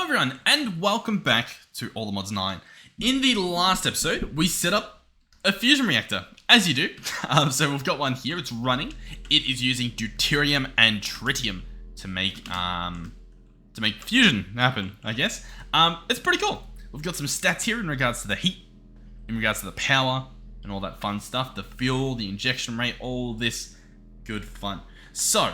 everyone, and welcome back to All the Mods 9. In the last episode, we set up a fusion reactor, as you do. So we've got one here, it's running. It is using deuterium and tritium to make fusion happen, I guess. It's pretty cool. We've got some stats here in regards to the heat, in regards to the power, and all that fun stuff. The fuel, the injection rate, all this good fun. So,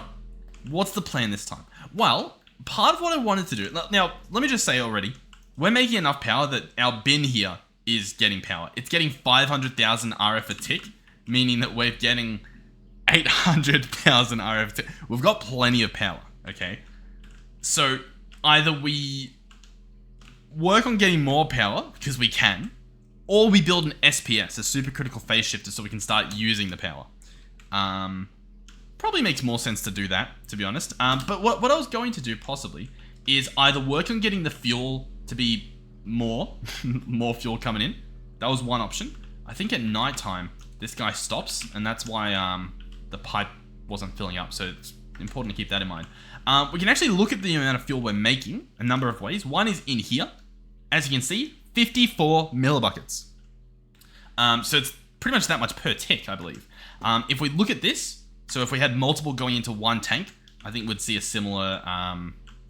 what's the plan this time? Well, part of what I wanted to do... Now, let me just say already, we're making enough power that our bin here is getting power. It's getting 500,000 RF a tick, meaning that we're getting 800,000 RF a tick. We've got plenty of power, okay? So, either we work on getting more power, because we can, or we build an SPS, a supercritical phase shifter, so we can start using the power. Probably makes more sense to do that, to be honest. But what I was going to do, possibly, is either work on getting the fuel to be more fuel coming in. That was one option. I think at nighttime, this guy stops, and that's why the pipe wasn't filling up, so it's important to keep that in mind. We can actually look at the amount of fuel we're making a number of ways. One is in here. As you can see, 54 millibuckets. So it's pretty much that much per tick, I believe. If we look at this, so if we had multiple going into one tank, I think we'd see a similar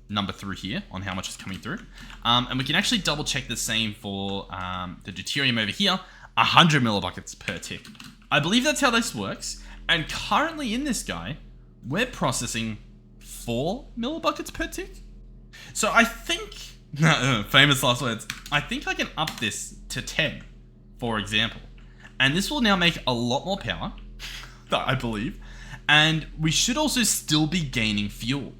number through here on how much is coming through. And we can actually double check the same for the deuterium over here, 100 millibuckets per tick. I believe that's how this works. And currently in this guy, we're processing 4 millibuckets per tick. So I think, famous last words, I think I can up this to 10, for example. And this will now make a lot more power, I believe. And we should also still be gaining fuel.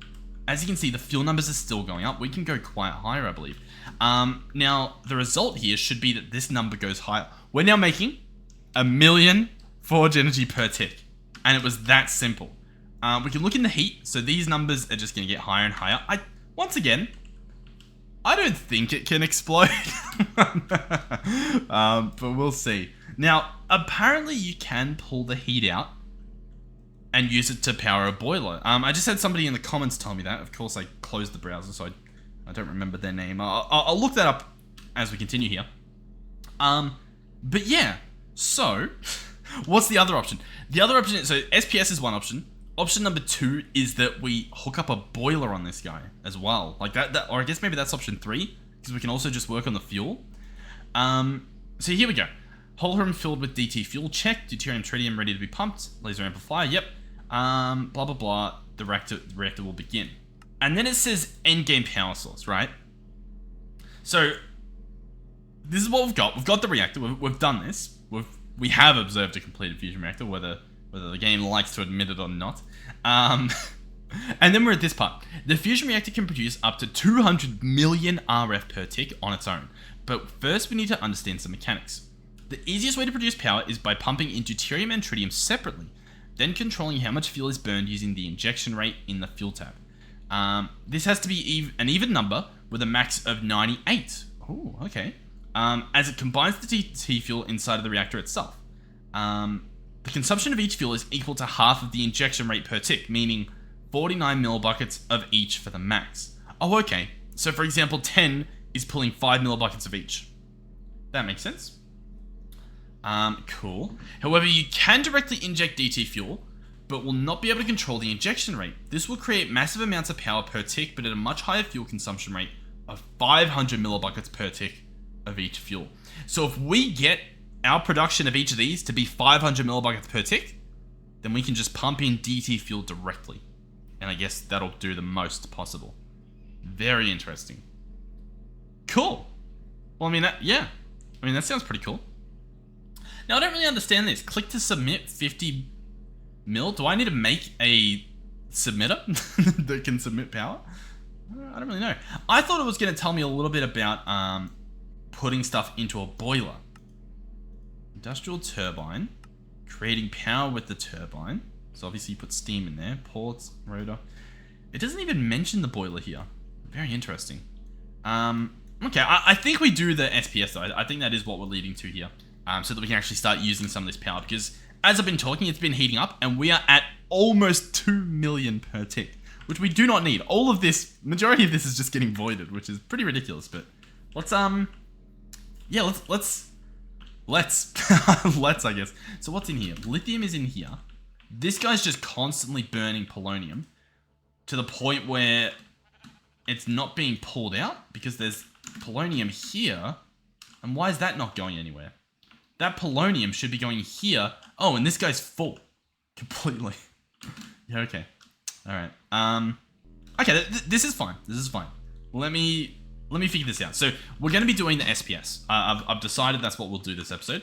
As you can see, the fuel numbers are still going up. We can go quite higher, I believe. Now, the result here should be that this number goes higher. We're now making 1 million forge energy per tick. And it was that simple. We can look in the heat. So these numbers are just going to get higher and higher. Once again, I don't think it can explode. But we'll see. Now, apparently you can pull the heat out and use it to power a boiler. I just had somebody in the comments tell me that. Of course, I closed the browser, so I don't remember their name. I'll look that up as we continue here. But yeah, so what's the other option? The other option is, so SPS is one option. Option number 2 is that we hook up a boiler on this guy as well. Like that, or I guess maybe that's option 3, because we can also just work on the fuel. So here we go. Whole room filled with DT fuel, check. Deuterium, tritium ready to be pumped. Laser amplifier, yep. Blah, blah, blah. The reactor will begin. And then it says endgame power source, right? So this is what we've got. We've got the reactor. We've done this. We have observed a completed fusion reactor, whether the game likes to admit it or not. And then we're at this part. The fusion reactor can produce up to 200 million RF per tick on its own. But first we need to understand some mechanics. The easiest way to produce power is by pumping in deuterium and tritium separately, then controlling how much fuel is burned using the injection rate in the fuel tab. This has to be an even number with a max of 98. Oh, okay. As it combines the DT fuel inside of the reactor itself. The consumption of each fuel is equal to half of the injection rate per tick, meaning 49 millibuckets of each for the max. Oh, okay. So for example, 10 is pulling 5 millibuckets of each. That makes sense. Cool. However, you can directly inject DT fuel, but will not be able to control the injection rate. This will create massive amounts of power per tick, but at a much higher fuel consumption rate of 500 millibuckets per tick of each fuel. So if we get our production of each of these to be 500 millibuckets per tick, then we can just pump in DT fuel directly. And I guess that'll do the most possible. Very interesting. Cool. Well, that sounds pretty cool. Now, I don't really understand this. Click to submit 50 mil. Do I need to make a submitter that can submit power? I don't really know. I thought it was going to tell me a little bit about putting stuff into a boiler. Industrial turbine. Creating power with the turbine. So obviously you put steam in there. Ports, rotor. It doesn't even mention the boiler here. Very interesting. Okay, I think we do the SPS though. I think that is what we're leading to here. So that we can actually start using some of this power, because as I've been talking, it's been heating up and we are at almost 2 million per tick. which we do not need. All of this, majority of this is just getting voided, which is pretty ridiculous. But let's yeah, let's let's, I guess. So what's in here? Lithium is in here. This guy's just constantly burning polonium to the point where it's not being pulled out because there's polonium here. And why is that not going anywhere? That polonium should be going here. Oh, and this guy's full. Completely. Yeah, okay. Alright. Okay, this is fine. This is fine. Let me figure this out. So, we're going to be doing the SPS. I've decided that's what we'll do this episode.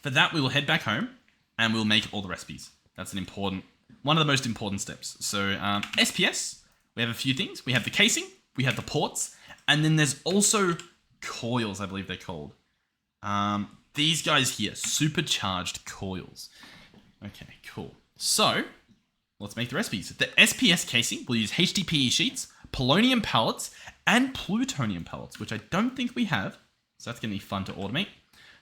For that, we will head back home, and we'll make all the recipes. That's one of the most important steps. So, SPS, we have a few things. We have the casing, we have the ports, and then there's also coils, I believe they're called. These guys here, supercharged coils. Okay, cool. So, let's make the recipes. The SPS casing will use HDPE sheets, polonium pellets, and plutonium pellets, which I don't think we have. So that's going to be fun to automate.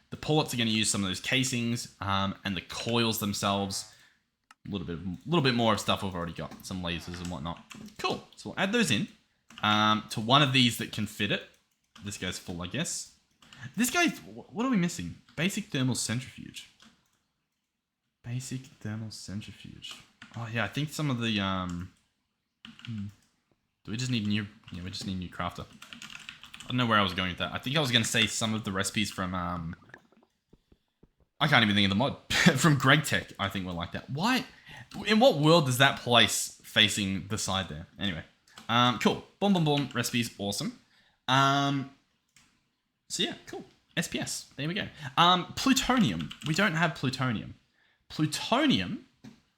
The ports are going to use some of those casings, and the coils themselves. A little bit more of stuff we've already got. Some lasers and whatnot. Cool. So we'll add those in to one of these that can fit it. This guy's full, I guess. This guy, what are we missing? Basic thermal centrifuge. Basic thermal centrifuge. Oh yeah, I think some of the do we just need new? Yeah, we just need new crafter. I don't know where I was going with that. I think I was going to say some of the recipes from I can't even think of the mod from Greg Tech. I think we're like that. Why? In what world does that place facing the side there? Anyway, cool. Boom, boom, boom. Recipes, awesome. So yeah, cool. SPS. There we go. Plutonium. We don't have plutonium. Plutonium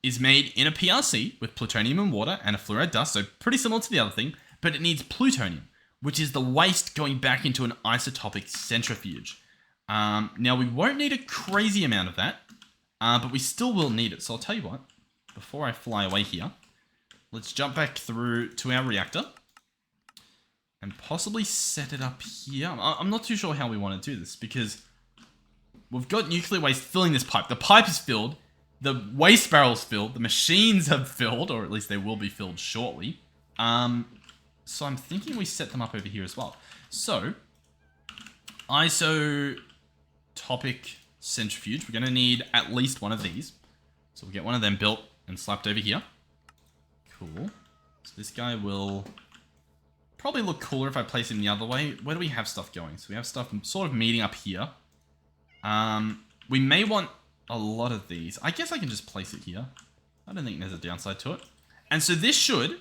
is made in a PRC with plutonium and water and a fluoride dust, so pretty similar to the other thing, but it needs plutonium, which is the waste going back into an isotopic centrifuge. Now, we won't need a crazy amount of that, but we still will need it. So I'll tell you what, before I fly away here, let's jump back through to our reactor and possibly set it up here. I'm not too sure how we want to do this because we've got nuclear waste filling this pipe. The pipe is filled. The waste barrel's filled. The machines have filled, or at least they will be filled shortly. So I'm thinking we set them up over here as well. So, isotopic centrifuge. We're going to need at least one of these. So we'll get one of them built and slapped over here. Cool. So this guy will probably look cooler if I place him the other way. Where do we have stuff going? So we have stuff sort of meeting up here. We may want a lot of these. I guess I can just place it here. I don't think there's a downside to it. And so this should...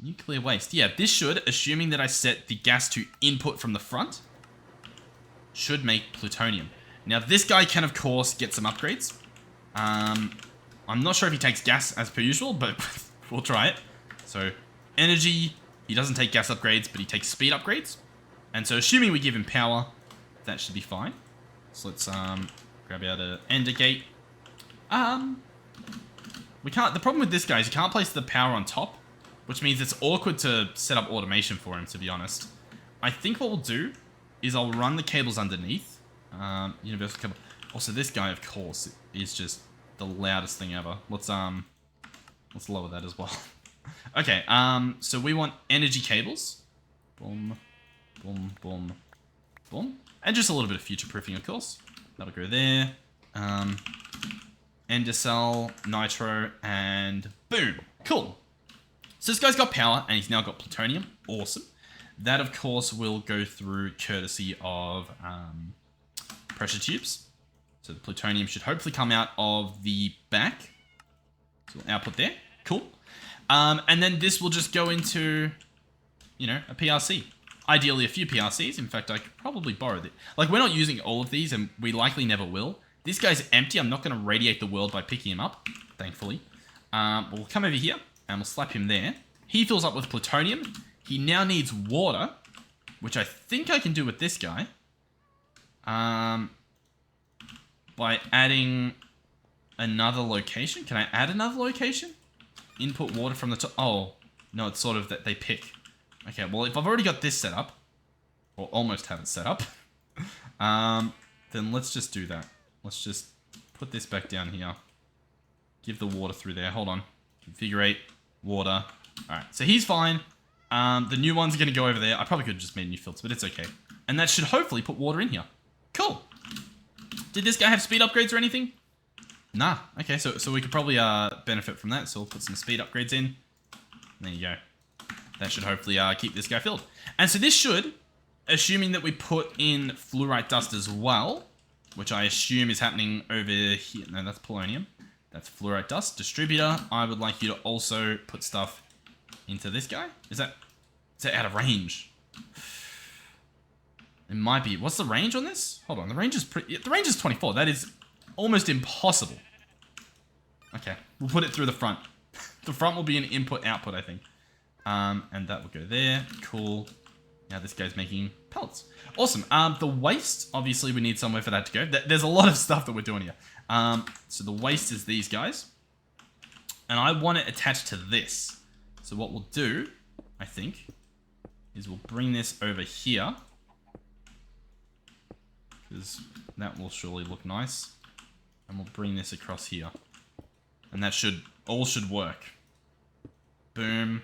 Nuclear waste. Yeah, this should, assuming that I set the gas to input from the front, should make plutonium. Now, this guy can, of course, get some upgrades. I'm not sure if he takes gas as per usual, but we'll try it. So, energy, he doesn't take gas upgrades, but he takes speed upgrades. And so, assuming we give him power, that should be fine. So, let's grab out a ender gate. We can't... The problem with this guy is you can't place the power on top, which means it's awkward to set up automation for him, to be honest. I think what we'll do is I'll run the cables underneath. Universal cable. Also, this guy, of course, is just the loudest thing ever. Let's lower that as well. Okay, so we want energy cables. Boom, boom, boom, boom. And just a little bit of future-proofing, of course. That'll go there. Ender cell, nitro, and boom. Cool. So this guy's got power, and he's now got plutonium. Awesome. That, of course, will go through courtesy of pressure tubes. So the plutonium should hopefully come out of the back. So we'll output there. Cool. And then this will just go into, a PRC. Ideally, a few PRCs. In fact, I could probably borrow it. Like, we're not using all of these, and we likely never will. This guy's empty. I'm not going to radiate the world by picking him up, thankfully. We'll come over here. And we'll slap him there. He fills up with plutonium. He now needs water, which I think I can do with this guy. By adding another location. Can I add another location? Input water from the top. Oh, no, it's sort of that they pick. Okay, well, if I've already got this set up, or almost have it set up, then let's just do that. Let's just put this back down here. Give the water through there. Hold on. Configure. water. Alright, so he's fine. The new one's going to go over there. I probably could have just made a new filter, but it's okay. And that should hopefully put water in here. Cool. Did this guy have speed upgrades or anything? Nah. Okay, so we could probably benefit from that. So we'll put some speed upgrades in. There you go. That should hopefully keep this guy filled. And so this should, assuming that we put in fluorite dust as well, which I assume is happening over here. No, that's polonium. That's fluorite dust. Distributor, I would like you to also put stuff into this guy. Is that out of range? It might be. What's the range on this? Hold on, the range is 24. That is almost impossible. Okay, we'll put it through the front. The front will be an input-output, I think. And that will go there. Cool. Now this guy's making pellets. Awesome. The waste, obviously we need somewhere for that to go. There's a lot of stuff that we're doing here. So the waste is these guys. And I want it attached to this. So what we'll do, I think, is we'll bring this over here. Because that will surely look nice. And we'll bring this across here. And that all should work. Boom.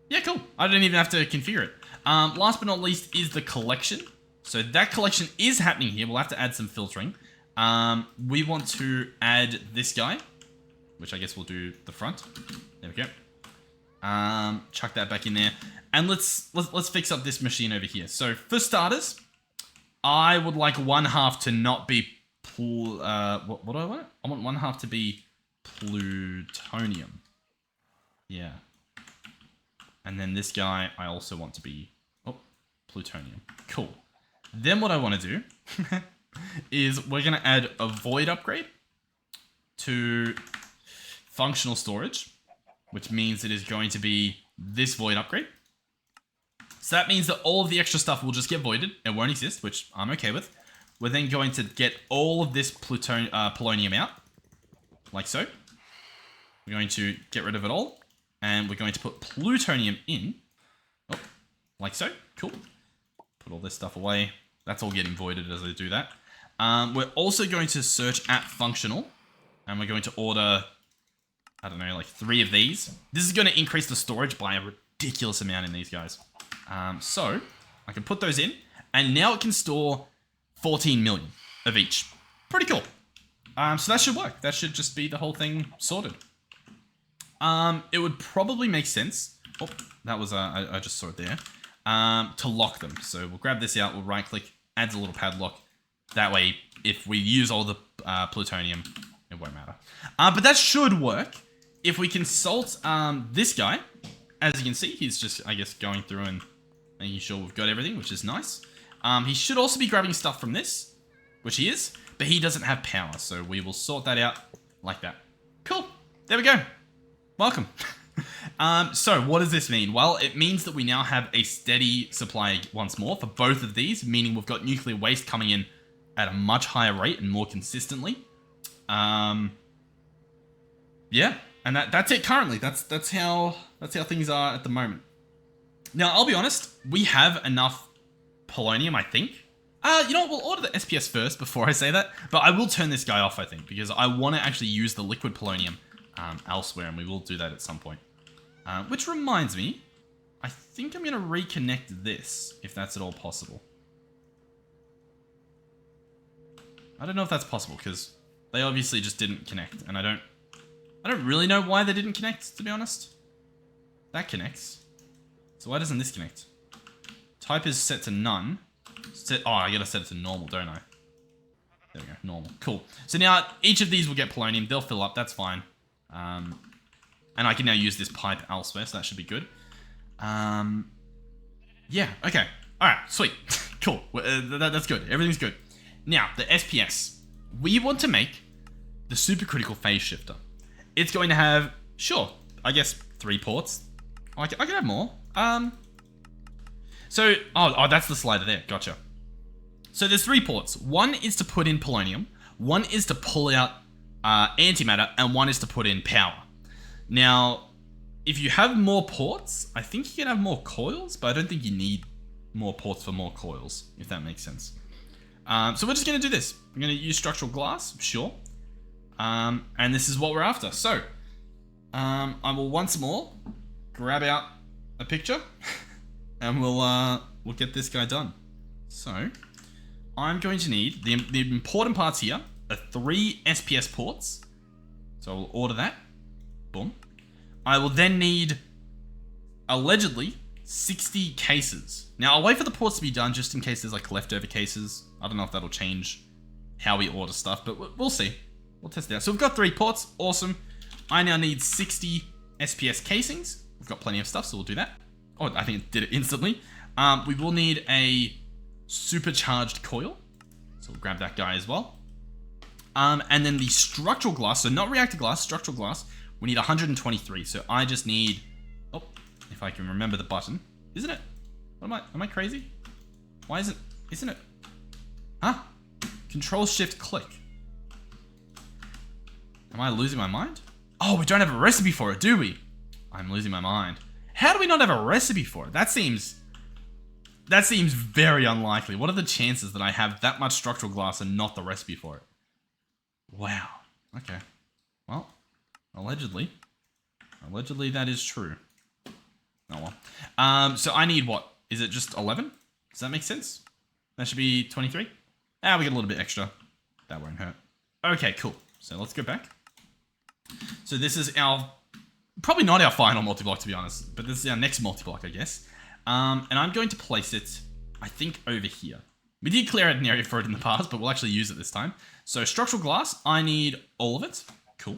Yeah, cool. I don't even have to configure it. Last but not least is the collection. So that collection is happening here. We'll have to add some filtering. We want to add this guy, which I guess we'll do the front. There we go. Chuck that back in there. And let's fix up this machine over here. So for starters, I would like one half to not be what do I want? I want one half to be plutonium. Yeah. And then this guy, I also want to be plutonium. Cool. Then what I want to do is we're going to add a void upgrade to functional storage, which means it is going to be this void upgrade. So that means that all of the extra stuff will just get voided. It won't exist, which I'm okay with. We're then going to get all of this polonium out, like so. We're going to get rid of it all. And we're going to put plutonium in. Oh, like so. Cool. Put all this stuff away. That's all getting voided as I do that. We're also going to search at functional. And we're going to order, I don't know, like 3 of these. This is going to increase the storage by a ridiculous amount in these guys. So I can put those in. And now it can store 14 million of each. Pretty cool. So that should work. That should just be the whole thing sorted. It would probably make sense. Oh, that was, I just saw it there. To lock them. So we'll grab this out, we'll right click, adds a little padlock. That way, if we use all the plutonium, it won't matter. But that should work. If we consult this guy, as you can see, he's just, I guess, going through and making sure we've got everything, which is nice. He should also be grabbing stuff from this, which he is, but he doesn't have power. So we will sort that out like that. Cool. There we go. Welcome. So what does this mean? Well, it means that we now have a steady supply once more for both of these, meaning we've got nuclear waste coming in at a much higher rate and more consistently. Yeah, and that's it currently. That's how things are at the moment. Now, I'll be honest, we have enough polonium, I think. You know what, we'll order the SPS first before I say that, but I will turn this guy off, I think, because I want to actually use the liquid polonium elsewhere, and we will do that at some point. Which reminds me, I think I'm going to reconnect this, if that's at all possible. I don't know if that's possible, because they obviously just didn't connect, and I don't really know why they didn't connect, to be honest. That connects. So why doesn't this connect? Type is set to none. Oh, I gotta set it to normal, don't I? There we go, normal. Cool. So now, each of these will get polonium, they'll fill up, that's fine. And I can now use this pipe elsewhere, so that should be good. Yeah, okay. Alright, sweet. Cool. That's good. Everything's good. Now, the SPS. We want to make the supercritical phase shifter. It's going to have, sure, I guess 3 ports. I can have more. So, oh, that's the slider there. Gotcha. So there's 3 ports. One is to put in polonium. One is to pull out antimatter, and one is to put in power. Now, if you have more ports, I think you can have more coils, but I don't think you need more ports for more coils, if that makes sense. So we're just going to do this. We're going to use structural glass, sure. And this is what we're after. So, I will once more grab out a picture and we'll get this guy done. So I'm going to need the important parts here are 3 SPS ports. So I'll order that. Boom. I will then need allegedly 60 cases. Now I'll wait for the ports to be done just in case there's like leftover cases. I don't know if that'll change how we order stuff, but we'll see. We'll test it out. So we've got 3 ports. Awesome. I now need 60 SPS casings. We've got plenty of stuff, so we'll do that. Oh, I think it did it instantly. We will need a supercharged coil. So we'll grab that guy as well. And then the structural glass, so not reactor glass, structural glass, we need 123. So I just need, oh, if I can remember the button. Isn't it? What am I crazy? Why isn't it? Huh? Control Shift click. Am I losing my mind? Oh, we don't have a recipe for it, do we? I'm losing my mind. How do we not have a recipe for it? That seems very unlikely. What are the chances that I have that much structural glass and not the recipe for it? Wow. Okay. Well, allegedly that is true. Oh well. So I need what? Is it just 11? Does that make sense? That should be 23. Ah, we get a little bit extra. That won't hurt. Okay, cool. So let's go back. So this is our, probably not our final multi-block to be honest, but this is our next multi-block, I guess. And I'm going to place it, I think, over here. We did clear out an area for it in the past, but we'll actually use it this time. So structural glass, I need all of it. Cool.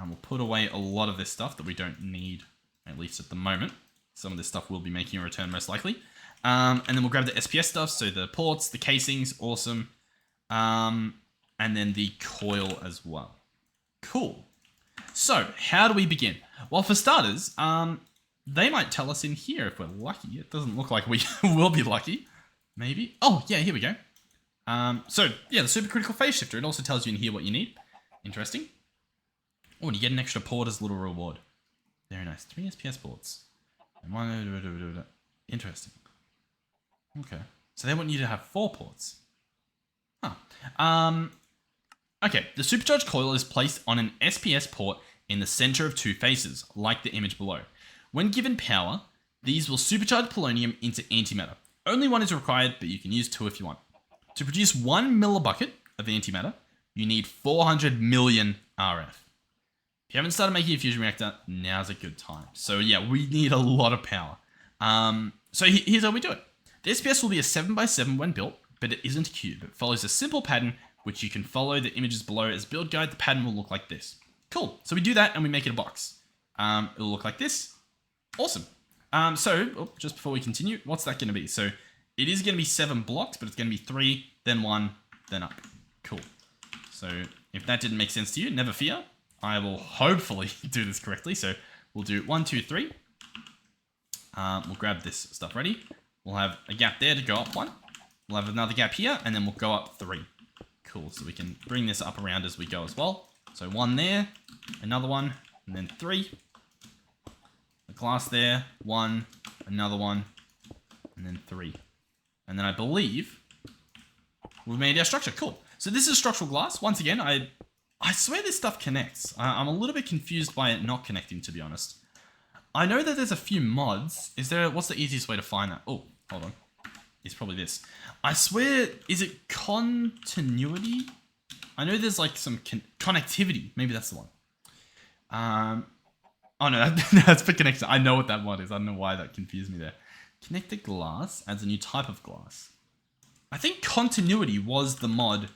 We'll put away a lot of this stuff that we don't need, at least at the moment. Some of this stuff will be making a return most likely. And then we'll grab the SPS stuff, so the ports, the casings, awesome. And then the coil as well. Cool. So, how do we begin? Well, for starters, they might tell us in here if we're lucky. It doesn't look like we will be lucky. Maybe. Oh, yeah, here we go. So, yeah, the supercritical phase shifter. It also tells you in here what you need. Interesting. Oh, and you get an extra port as a little reward. Very nice. 3 SPS ports. And 1... Interesting. Okay. So they want you to have 4 ports. Huh. Okay, the supercharged coil is placed on an SPS port in the center of 2 faces, like the image below. When given power, these will supercharge polonium into antimatter. Only 1 is required, but you can use 2 if you want. To produce 1 millibucket of antimatter, you need 400 million RF. If you haven't started making a fusion reactor, now's a good time. So yeah, we need a lot of power. So here's how we do it. The SPS will be a 7x7 when built, but it isn't a cube. It follows a simple pattern, which you can follow the images below as build guide. The pattern will look like this. Cool. So we do that and we make it a box. It'll look like this. Awesome. Just before we continue, what's that going to be? So it is going to be 7 blocks, but it's going to be 3, then 1, then up. Cool. So if that didn't make sense to you, never fear. I will hopefully do this correctly. So we'll do 1, 2, 3. We'll grab this stuff ready. We'll have a gap there to go up 1. We'll have another gap here, and then we'll go up 3. Cool, so we can bring this up around as we go as well. So 1 there, another 1, and then 3. A glass there, 1, another 1, and then 3. And then I believe we've made our structure. Cool. So this is structural glass. Once again, I swear this stuff connects. I'm a little bit confused by it not connecting, to be honest. I know that there's a few mods. What's the easiest way to find that? Oh, hold on. It's probably this. I swear, is it continuity? I know there's like some connectivity. Maybe that's the one. Oh no, that's for connection. I know what that mod is. I don't know why that confused me there. Connected glass adds a new type of glass. I think continuity was the mod,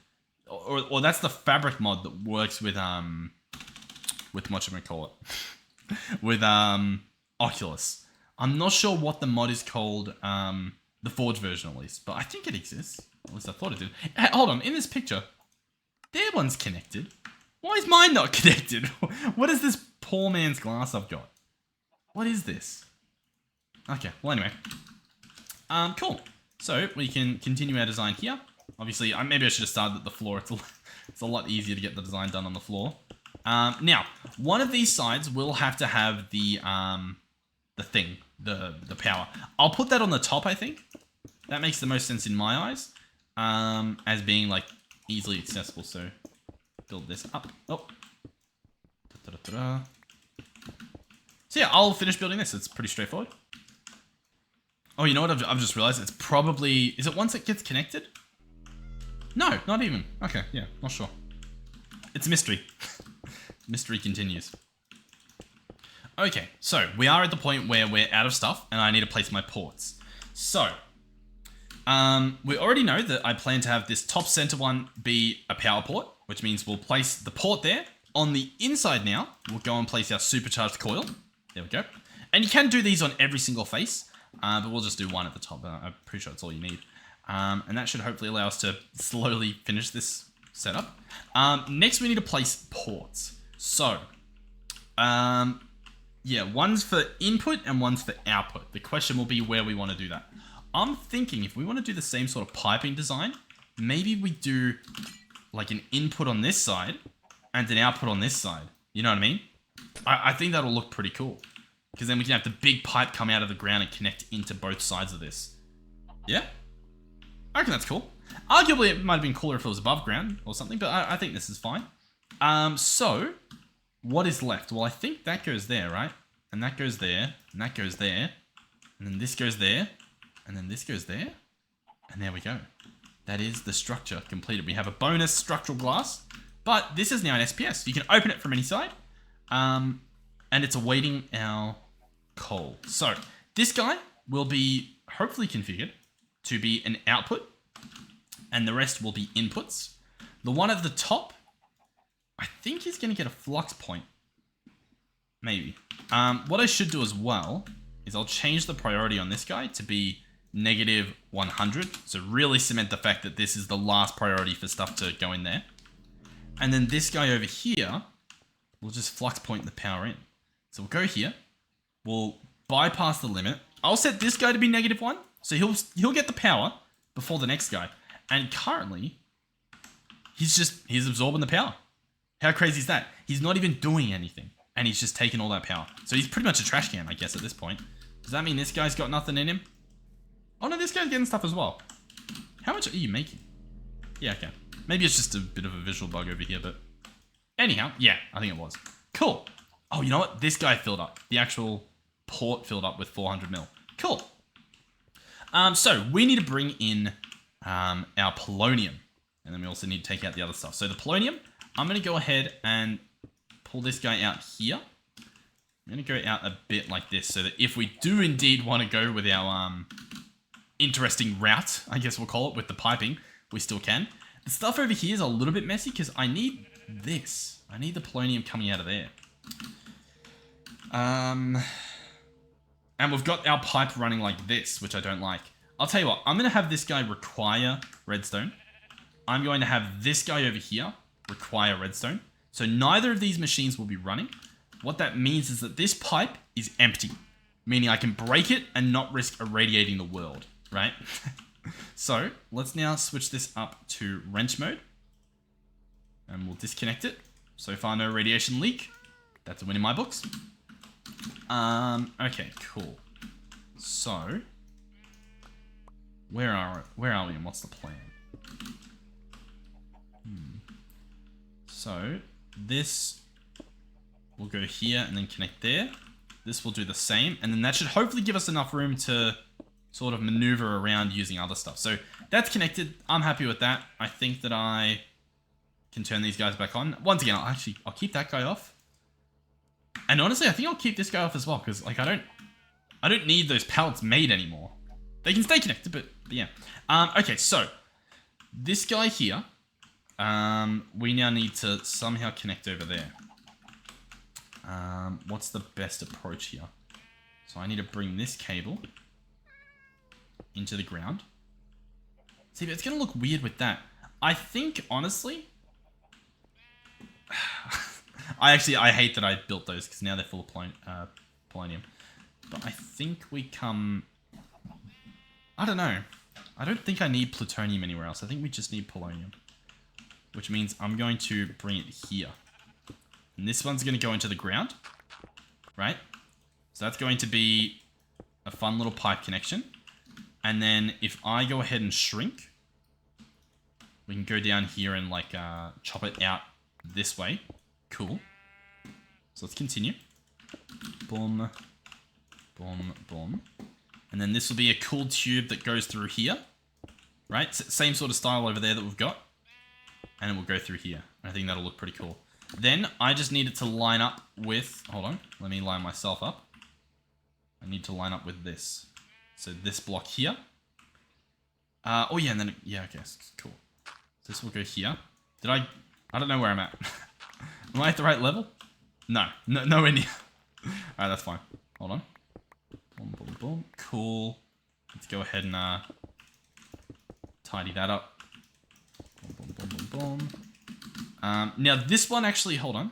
or that's the fabric mod that works with whatchamacallit, with Oculus. I'm not sure what the mod is called. The Forge version, at least. But I think it exists. At least I thought it did. Hey, hold on. In this picture, their one's connected. Why is mine not connected? What is this poor man's glass I've got? What is this? Okay. Well, anyway. Cool. So, we can continue our design here. Obviously, maybe I should have started at the floor. It's a lot easier to get the design done on the floor. Now, one of these sides will have to have the thing. The power. I'll put that on the top, I think. That makes the most sense in my eyes. As being like easily accessible. So build this up. Oh. So yeah, I'll finish building this. It's pretty straightforward. Oh, you know what? I've just realized it's probably... Is it once it gets connected? No, not even. Okay, yeah, not sure. It's a mystery. Mystery continues. Okay, so we are at the point where we're out of stuff and I need to place my ports. So, we already know that I plan to have this top center one be a power port, which means we'll place the port there. On the inside now, we'll go and place our supercharged coil. There we go. And you can do these on every single face, but we'll just do one at the top. I'm pretty sure that's all you need. And that should hopefully allow us to slowly finish this setup. Next, we need to place ports. So, yeah, one's for input and one's for output. The question will be where we want to do that. I'm thinking if we want to do the same sort of piping design, maybe we do like an input on this side and an output on this side. You know what I mean? I think that'll look pretty cool. Because then we can have the big pipe come out of the ground and connect into both sides of this. Yeah? I reckon that's cool. Arguably, it might have been cooler if it was above ground or something, but I think this is fine. So, what is left? Well, I think that goes there, right? And that goes there, and that goes there, and then this goes there, and then this goes there, and there we go. That is the structure completed. We have a bonus structural glass, but this is now an SPS. You can open it from any side, and it's awaiting our coal. So, this guy will be hopefully configured to be an output, and the rest will be inputs. The one at the top, I think he's going to get a flux point. Maybe. What I should do as well is I'll change the priority on this guy to be negative 100. So really cement the fact that this is the last priority for stuff to go in there. And then this guy over here, we'll just flux point the power in. So we'll go here. We'll bypass the limit. I'll set this guy to be negative 1. So he'll get the power before the next guy. And currently, he's absorbing the power. How crazy is that? He's not even doing anything. And he's just taking all that power. So he's pretty much a trash can, I guess, at this point. Does that mean this guy's got nothing in him? Oh no, this guy's getting stuff as well. How much are you making? Yeah, okay. Maybe it's just a bit of a visual bug over here, but... Anyhow, yeah, I think it was. Cool. Oh, you know what? This guy filled up. The actual port filled up with 400 mil. Cool. So, we need to bring in our polonium. And then we also need to take out the other stuff. So the polonium, I'm going to go ahead and pull this guy out here. I'm going to go out a bit like this so that if we do indeed want to go with our interesting route, I guess we'll call it, with the piping, we still can. The stuff over here is a little bit messy because I need this. I need the polonium coming out of there. And we've got our pipe running like this, which I don't like. I'll tell you what, I'm going to have this guy require redstone. I'm going to have this guy over here require redstone. So neither of these machines will be running. What that means is that this pipe is empty, meaning I can break it and not risk irradiating the world, right? So let's now switch this up to wrench mode and we'll disconnect it. So far, no radiation leak. That's a win in my books. Okay, cool. So where are we and what's the plan? So this will go here and then connect there. This will do the same, and then that should hopefully give us enough room to sort of maneuver around using other stuff. So that's connected. I'm happy with that. I think that I can turn these guys back on. Once again, I'll keep that guy off. And honestly, I think I'll keep this guy off as well, because like I don't need those pallets made anymore. They can stay connected, but yeah. Okay, so this guy here, we now need to somehow connect over there. What's the best approach here? So I need to bring this cable into the ground. See, but it's going to look weird with that. I think, honestly... I hate that I built those because now they're full of polonium. But I think we come... I don't know. I don't think I need plutonium anywhere else. I think we just need polonium. Which means I'm going to bring it here. And this one's going to go into the ground. Right? So that's going to be a fun little pipe connection. And then if I go ahead and shrink, we can go down here and like chop it out this way. Cool. So let's continue. Boom. Boom, boom. And then this will be a cool tube that goes through here. Right? Same sort of style over there that we've got. And it will go through here. I think that'll look pretty cool. Then I just need it to line up with... Hold on. Let me line myself up. I need to line up with this. So this block here. Oh yeah, and then... Yeah, okay. Cool. So this will go here. Did I... I don't know where I'm at. Am I at the right level? No. Nowhere near. Alright, that's fine. Hold on. Boom, boom, boom. Cool. Let's go ahead and tidy that up. Boom, boom, boom, boom, boom. Now this one actually, hold on.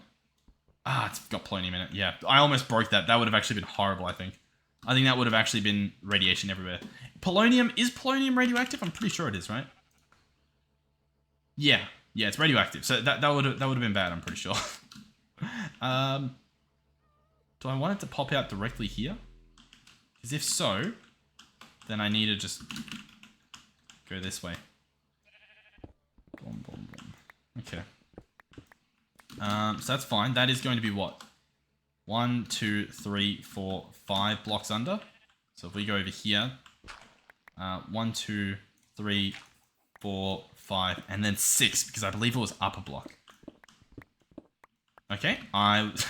It's got plutonium in it. Yeah, I almost broke that. That would have actually been horrible, I think. I think that would have actually been radiation everywhere. Polonium, is polonium radioactive? I'm pretty sure it is, right? Yeah, it's radioactive. So that would have been bad, I'm pretty sure. Do I want it to pop out directly here? Because if so, then I need to just go this way. Boom, boom, boom. Okay. So that's fine. That is going to be what? 1, 2, 3, 4, 5 blocks under. So if we go over here, 1, 2, 3, 4, 5, and then 6, because I believe it was up a block. Okay, okay.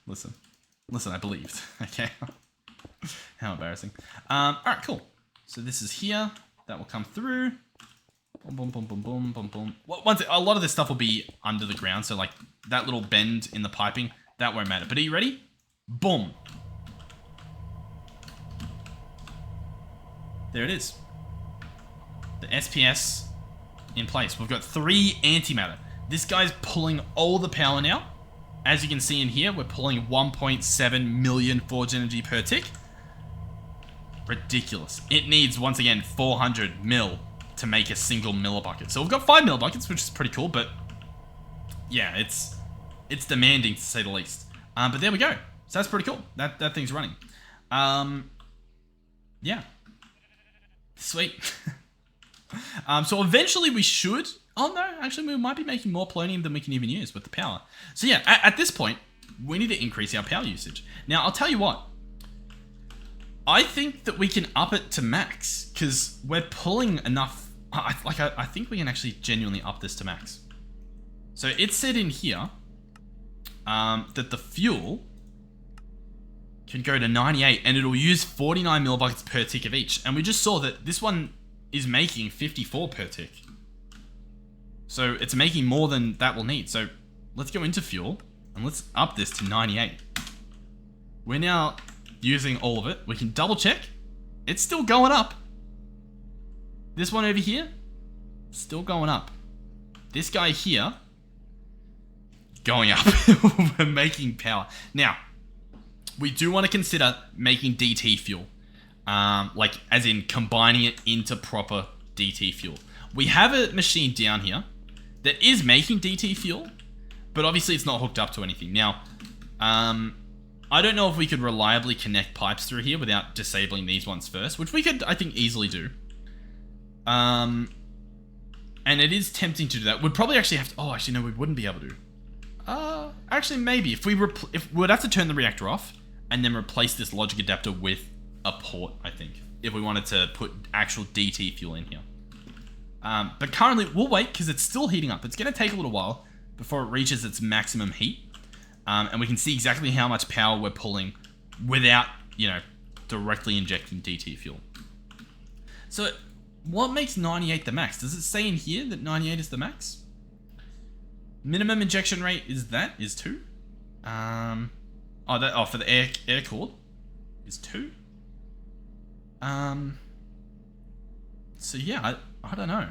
Listen, I believed. Okay. How embarrassing. Alright, cool. So this is here. That will come through. Boom, boom, boom, boom, boom, boom, boom. A lot of this stuff will be under the ground, so like that little bend in the piping, that won't matter. But are you ready? Boom. There it is. The SPS in place. We've got 3 antimatter. This guy's pulling all the power now. As you can see in here, we're pulling 1.7 million forge energy per tick. Ridiculous. It needs, once again, 400 mil to make a single millibucket. So we've got 5 millibuckets, which is pretty cool, but yeah, it's demanding to say the least. But there we go. So that's pretty cool. That thing's running. Yeah. Sweet. So eventually we should... Oh no, actually we might be making more polonium than we can even use with the power. So yeah, at this point, we need to increase our power usage. Now, I'll tell you what. I think that we can up it to max, because we're pulling enough... I think we can actually genuinely up this to max. So it said in here that the fuel can go to 98, and it'll use 49 millibuckets per tick of each. And we just saw that this one is making 54 per tick. So it's making more than that will need. So let's go into fuel and let's up this to 98. We're now using all of it. We can double check. It's still going up. This one over here, still going up. This guy here, going up. We're making power. Now, we do want to consider making DT fuel. Like, as in combining it into proper DT fuel. We have a machine down here that is making DT fuel, but obviously it's not hooked up to anything. Now, I don't know if we could reliably connect pipes through here without disabling these ones first, which we could, I think, easily do. And it is tempting to do that. We'd probably actually have to... Oh, actually, no, we wouldn't be able to. Actually, maybe. If we'd have to turn the reactor off and then replace this logic adapter with a port, I think, if we wanted to put actual DT fuel in here. But currently, we'll wait because it's still heating up. It's going to take a little while before it reaches its maximum heat. And we can see exactly how much power we're pulling without, directly injecting DT fuel. So, what makes 98 the max? Does it say in here that 98 is the max? Minimum injection rate is 2. For the air cooled is 2. So yeah, I don't know.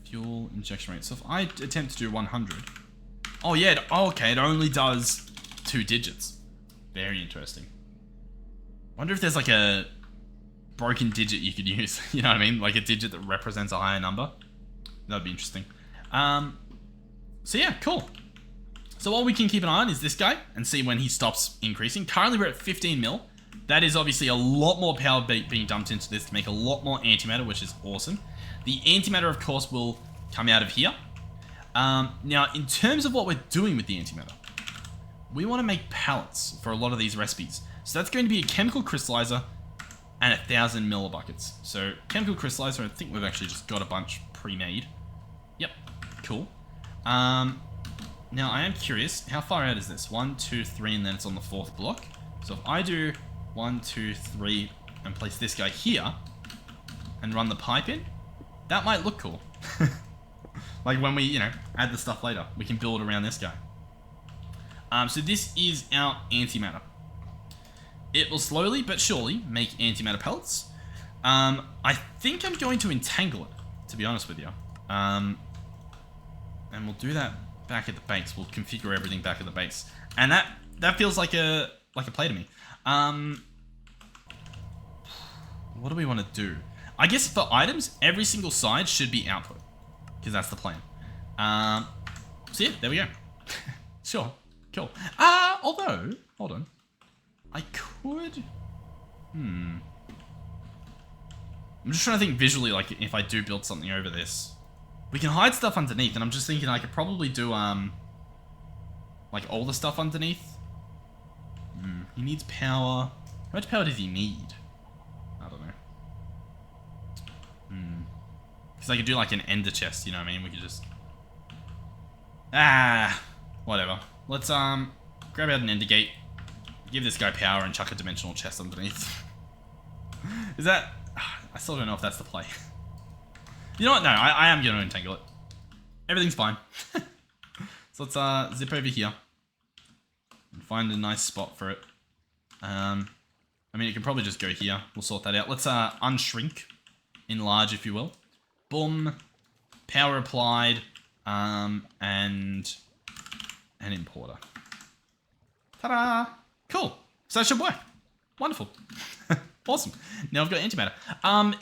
Fuel injection rate. So if I attempt to do 100. Oh yeah, okay, it only does 2 digits. Very interesting. Wonder if there's like a broken digit you could use. You know what I mean? Like a digit that represents a higher number. That'd be interesting. So yeah, cool. So what we can keep an eye on is this guy and see when he stops increasing. Currently we're at 15 mil. That is obviously a lot more power being dumped into this to make a lot more antimatter, which is awesome. The antimatter, of course, will come out of here. Now, in terms of what we're doing with the antimatter, we want to make pellets for a lot of these recipes. So that's going to be a chemical crystallizer and 1,000 millibuckets. So chemical crystallizer, I think we've actually just got a bunch pre-made. Yep, cool. Now I am curious, how far out is this? 1, 2, 3, and then it's on the 4th block. So if I do 1, 2, 3, and place this guy here, and run the pipe in, that might look cool. Like when we, add the stuff later, we can build around this guy. So this is our antimatter. It will slowly but surely make antimatter pellets. I think I'm going to entangle it, to be honest with you. And we'll do that back at the base. We'll configure everything back at the base. And that feels like a play to me. What do we want to do? I guess for items, every single side should be output. Because that's the plan. So yeah, there we go. Sure. Cool. Although, hold on. I could... I'm just trying to think visually, like, if I do build something over this. We can hide stuff underneath, and I'm just thinking I could probably do, like, all the stuff underneath. He needs power. How much power does he need? I don't know. Because I could do, like, an ender chest, you know what I mean? We could just... whatever. Let's, grab out an ender gate. Give this guy power and chuck a dimensional chest underneath. Is that... I still don't know if that's the play. You know what? No, I am going to entangle it. Everything's fine. So let's zip over here. And find a nice spot for it. I mean, it can probably just go here. We'll sort that out. Let's unshrink. Enlarge, if you will. Boom. Power applied. And an importer. Ta-da! Cool. So that should work. Wonderful. Awesome. Now I've got antimatter.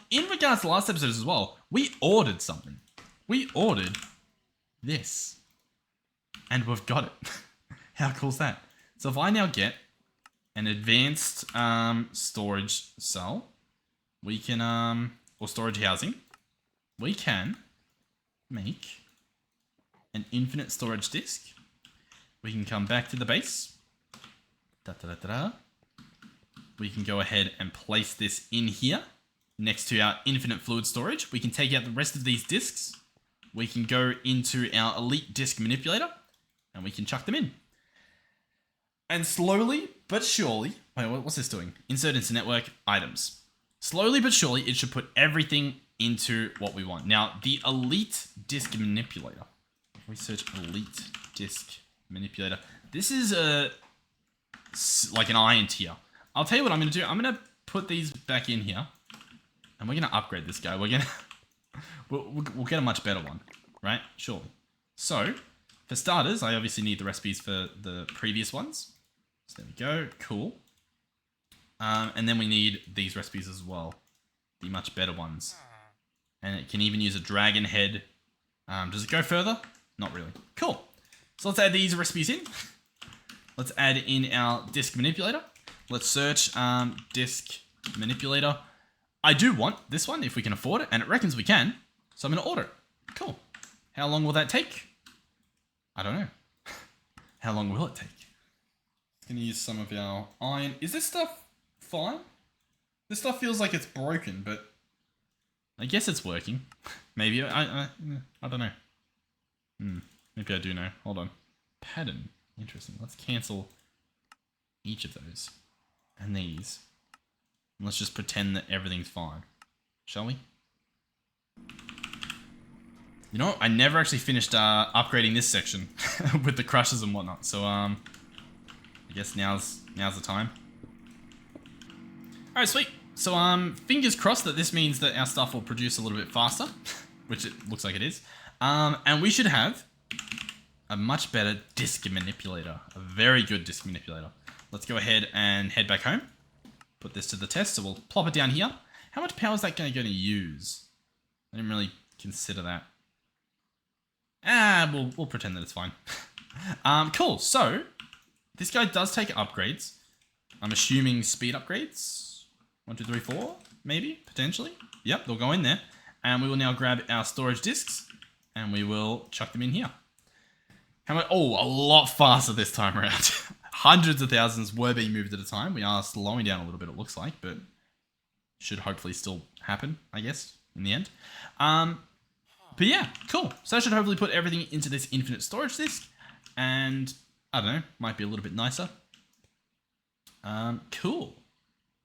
In regards to last episode as well, we ordered something. We ordered this. And we've got it. How cool is that? So if I now get an advanced storage cell, we can, or storage housing, we can make an infinite storage disk. We can come back to the base. Da-da-da-da-da. We can go ahead and place this in here next to our infinite fluid storage. We can take out the rest of these disks. We can go into our elite disk manipulator and we can chuck them in. And slowly but surely, wait, what's this doing? Insert into network items. Slowly but surely, it should put everything into what we want. Now, the elite disk manipulator. If we search elite disk manipulator, this is like an iron tier. I'll tell you what I'm going to do. I'm going to put these back in here. And we're going to upgrade this guy. We're going to... we'll get a much better one. Right? Surely. So, for starters, I obviously need the recipes for the previous ones. So there we go. Cool. And then we need these recipes as well. The much better ones. And it can even use a dragon head. Does it go further? Not really. Cool. So let's add these recipes in. Let's add in our disk manipulator. Let's search disk manipulator. I do want this one if we can afford it, and it reckons we can. So I'm going to order it. Cool. How long will that take? I don't know. How long will it take? Going to use some of our iron. Is this stuff fine? This stuff feels like it's broken, but I guess it's working. Maybe. I don't know. Maybe I do know. Hold on. Pattern. Interesting. Let's cancel each of those. And these. And let's just pretend that everything's fine. Shall we? You know what? I never actually finished upgrading this section with the crushes and whatnot. So, I guess now's the time. Alright, sweet. So, fingers crossed that this means that our stuff will produce a little bit faster. Which it looks like it is. And we should have a much better disk manipulator. A very good disk manipulator. Let's go ahead and head back home. Put this to the test. So we'll plop it down here. How much power is that going to use? I didn't really consider that. We'll pretend that it's fine. Cool. So this guy does take upgrades. I'm assuming speed upgrades. 1, 2, 3, 4, maybe, potentially. Yep, they'll go in there. And we will now grab our storage disks. And we will chuck them in here. How much? Oh, a lot faster this time around. Hundreds of thousands were being moved at a time. We are slowing down a little bit, it looks like, but should hopefully still happen, I guess, in the end. But yeah, cool. So I should hopefully put everything into this infinite storage disk. And, I don't know, might be a little bit nicer. Cool.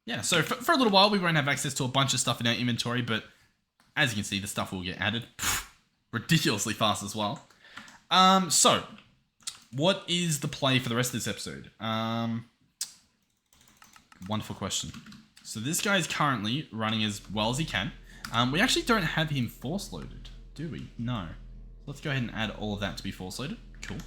Yeah, so for a little while, we won't have access to a bunch of stuff in our inventory, but as you can see, the stuff will get added ridiculously fast as well. So, what is the play for the rest of this episode? Wonderful question. So this guy is currently running as well as he can. We actually don't have him force loaded, do we? No. Let's go ahead and add all of that to be force loaded. Cool.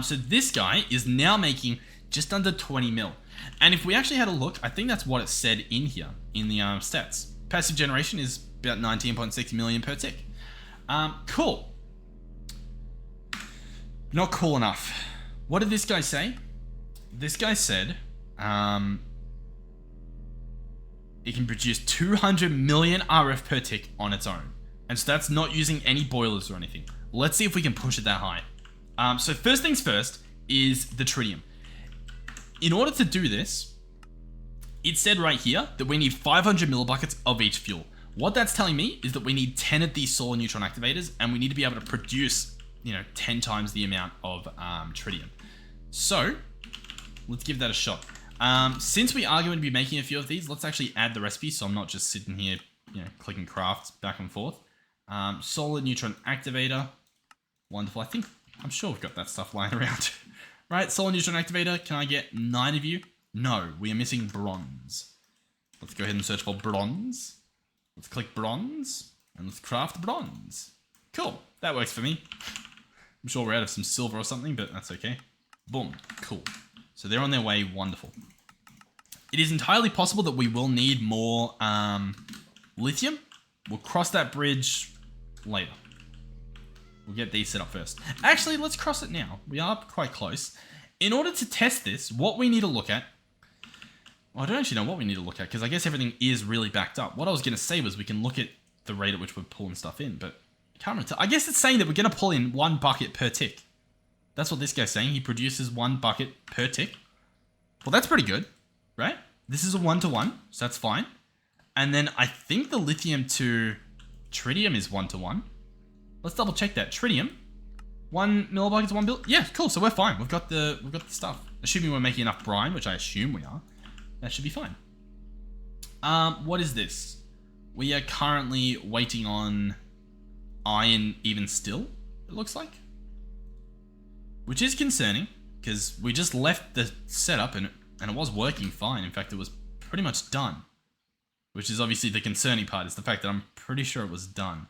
So this guy is now making just under 20 mil. And if we actually had a look, I think that's what it said in here, in the stats. Passive generation is about 19.6 million per tick. Cool. Not cool enough. What did this guy say? This guy said, it can produce 200 million RF per tick on its own. And so that's not using any boilers or anything. Let's see if we can push it that high. So first things first is the tritium. In order to do this, it said right here that we need 500 millibuckets of each fuel. What that's telling me is that we need 10 of these solar neutron activators, and we need to be able to produce, 10 times the amount of tritium. So let's give that a shot. Since we are going to be making a few of these, let's actually add the recipe so I'm not just sitting here, clicking crafts back and forth. Solar neutron activator. Wonderful. I'm sure we've got that stuff lying around. Right, solar neutron activator. Can I get 9 of you? No, we are missing bronze. Let's go ahead and search for bronze. Let's click bronze and let's craft bronze. Cool, that works for me. I'm sure we're out of some silver or something, but that's okay. Boom, cool. So they're on their way, wonderful. It is entirely possible that we will need more lithium. We'll cross that bridge later. We'll get these set up first. Actually, let's cross it now. We are quite close. In order to test this, what we need to look at... Well, I don't actually know what we need to look at, because I guess everything is really backed up. What I was going to say was we can look at the rate at which we're pulling stuff in, but I can't really tell. I guess it's saying that we're going to pull in 1 bucket per tick. That's what this guy's saying. He produces 1 bucket per tick. Well, that's pretty good, right? This is a 1-to-1, so that's fine. And then I think the lithium to tritium is 1-to-1. Let's double check that. Tritium, 1 millibucket to 1 bill. Yeah, cool. So we're fine. We've got the stuff. Assuming we're making enough brine, which I assume we are, that should be fine. What is this? We are currently waiting on iron even still, it looks like. Which is concerning, because we just left the setup and it was working fine. In fact, it was pretty much done. Which is obviously the concerning part, is the fact that I'm pretty sure it was done.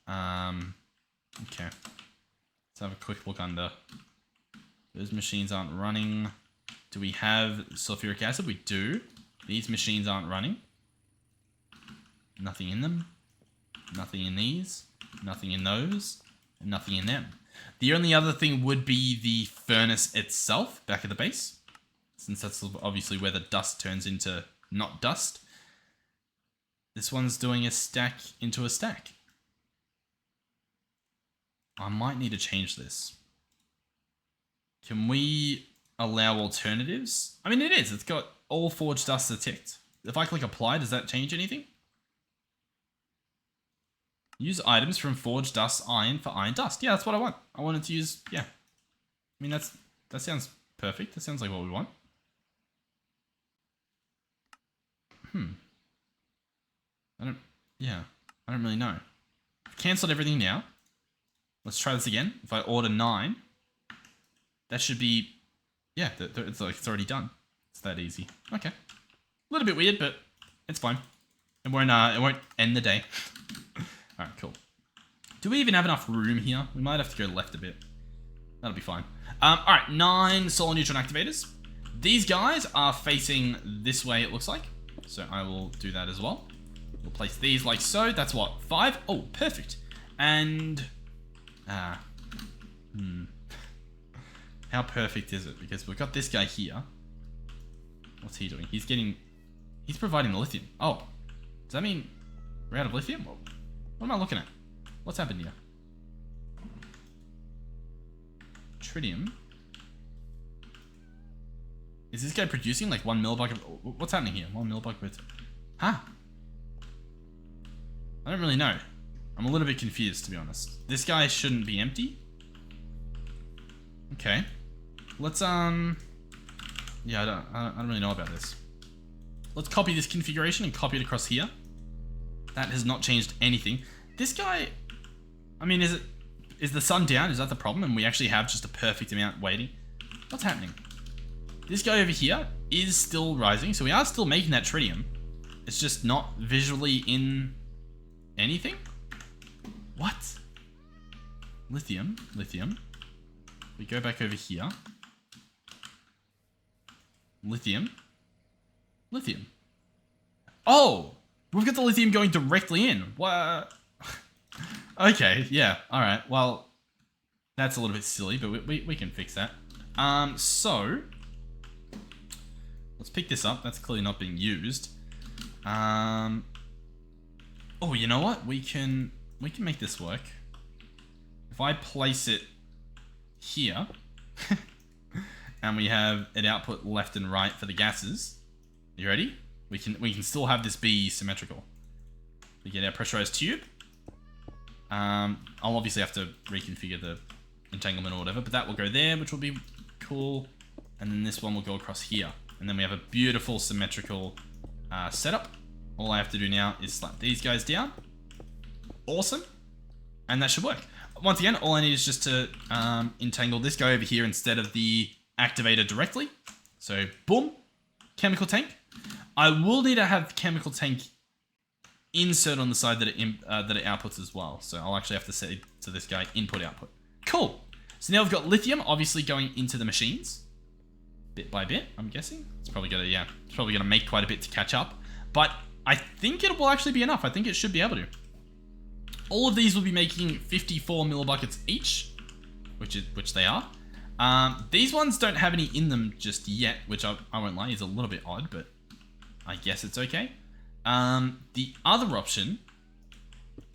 Okay. Let's have a quick look under. Those machines aren't running. Do we have sulfuric acid? We do. These machines aren't running. Nothing in them. Nothing in these. Nothing in those. And nothing in them. The only other thing would be the furnace itself, back at the base. Since that's obviously where the dust turns into not dust. This one's doing a stack into a stack. I might need to change this. Can we allow alternatives? I mean, it is. It's got all forged dusts are ticked. If I click apply, does that change anything? Use items from forged dust iron for iron dust. Yeah, that's what I want. I wanted to use, yeah. I mean, that sounds perfect. That sounds like what we want. I don't really know. I've cancelled everything now. Let's try this again. If I order 9, that should be, yeah, it's like it's already done. It's that easy. Okay. A little bit weird, but it's fine. It won't end the day. All right, cool. Do we even have enough room here? We might have to go left a bit. That'll be fine. All right, 9 solar neutron activators. These guys are facing this way, it looks like. So I will do that as well. We'll place these like so. That's what, 5? Oh, perfect. And how perfect is it? Because we've got this guy here. What's he doing? He's providing the lithium. Oh, does that mean we're out of lithium? What am I looking at? What's happened here? Tritium. Is this guy producing like 1 millibucket? What's happening here? 1 millibucket. Huh? I don't really know. I'm a little bit confused, to be honest. This guy shouldn't be empty. Okay. Let's yeah, I don't really know about this. Let's copy this configuration and copy it across here. That has not changed anything. This guy, I mean, is the sun down? Is that the problem? And we actually have just a perfect amount waiting. What's happening? This guy over here is still rising, so we are still making that tritium. It's just not visually in anything. What? Lithium. We go back over here. Lithium. Oh! We've got the lithium going directly in. What? Okay, yeah, alright. Well, that's a little bit silly, but we can fix that. So... let's pick this up. That's clearly not being used. Oh, you know what? We can make this work. If I place it here, and we have an output left and right for the gases. You ready? We can still have this be symmetrical. We get our pressurized tube. I'll obviously have to reconfigure the entanglement or whatever, but that will go there, which will be cool. And then this one will go across here. And then we have a beautiful symmetrical setup. All I have to do now is slap these guys down. Awesome. And that should work. Once again, all I need is just to entangle this guy over here instead of the activator directly. So, boom. Chemical tank. I will need to have the chemical tank insert on the side that it outputs as well. So I'll actually have to say to this guy, input, output. Cool. So now we've got lithium obviously going into the machines. Bit by bit, I'm guessing. It's probably gonna make quite a bit to catch up. But I think it will actually be enough. I think it should be able to. All of these will be making 54 millibuckets each, which they are. These ones don't have any in them just yet, which I won't lie, is a little bit odd, but I guess it's okay. The other option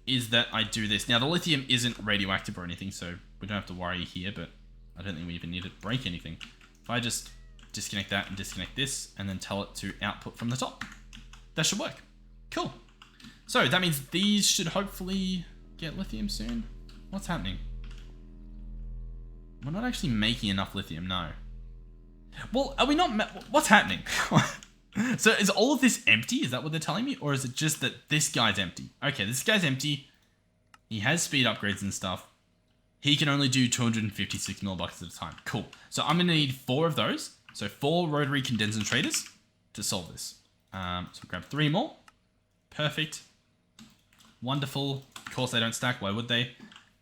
is that I do this. Now, the lithium isn't radioactive or anything, so we don't have to worry here, but I don't think we even need to break anything. If I just disconnect that and disconnect this, and then tell it to output from the top, that should work. Cool. So that means these should hopefully get lithium soon. What's happening? We're not actually making enough lithium, no. Well, are we not? What's happening? So is all of this empty? Is that what they're telling me? Or is it just that this guy's empty? Okay, this guy's empty. He has speed upgrades and stuff. He can only do 256 millibuckets at a time. Cool. So I'm going to need 4 of those. So 4 rotary condensators to solve this. So we'll grab 3 more. Perfect. Wonderful. Of course they don't stack. Why would they?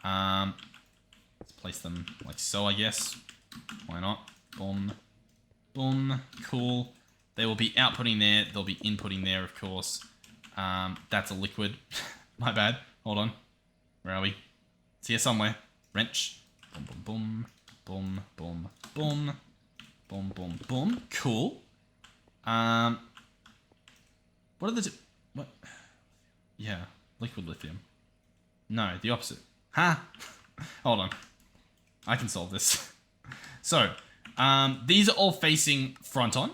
Let's place them like so, I guess. Why not? Boom. Boom. Cool. They will be outputting there. They'll be inputting there, of course. That's a liquid. My bad. Hold on. Where are we? It's here somewhere. Wrench. Boom, boom, boom. Boom, boom, boom. Boom, boom, boom. Cool. What are the... What? Yeah. Liquid lithium. No, the opposite. Huh? Hold on. I can solve this. So, these are all facing front on,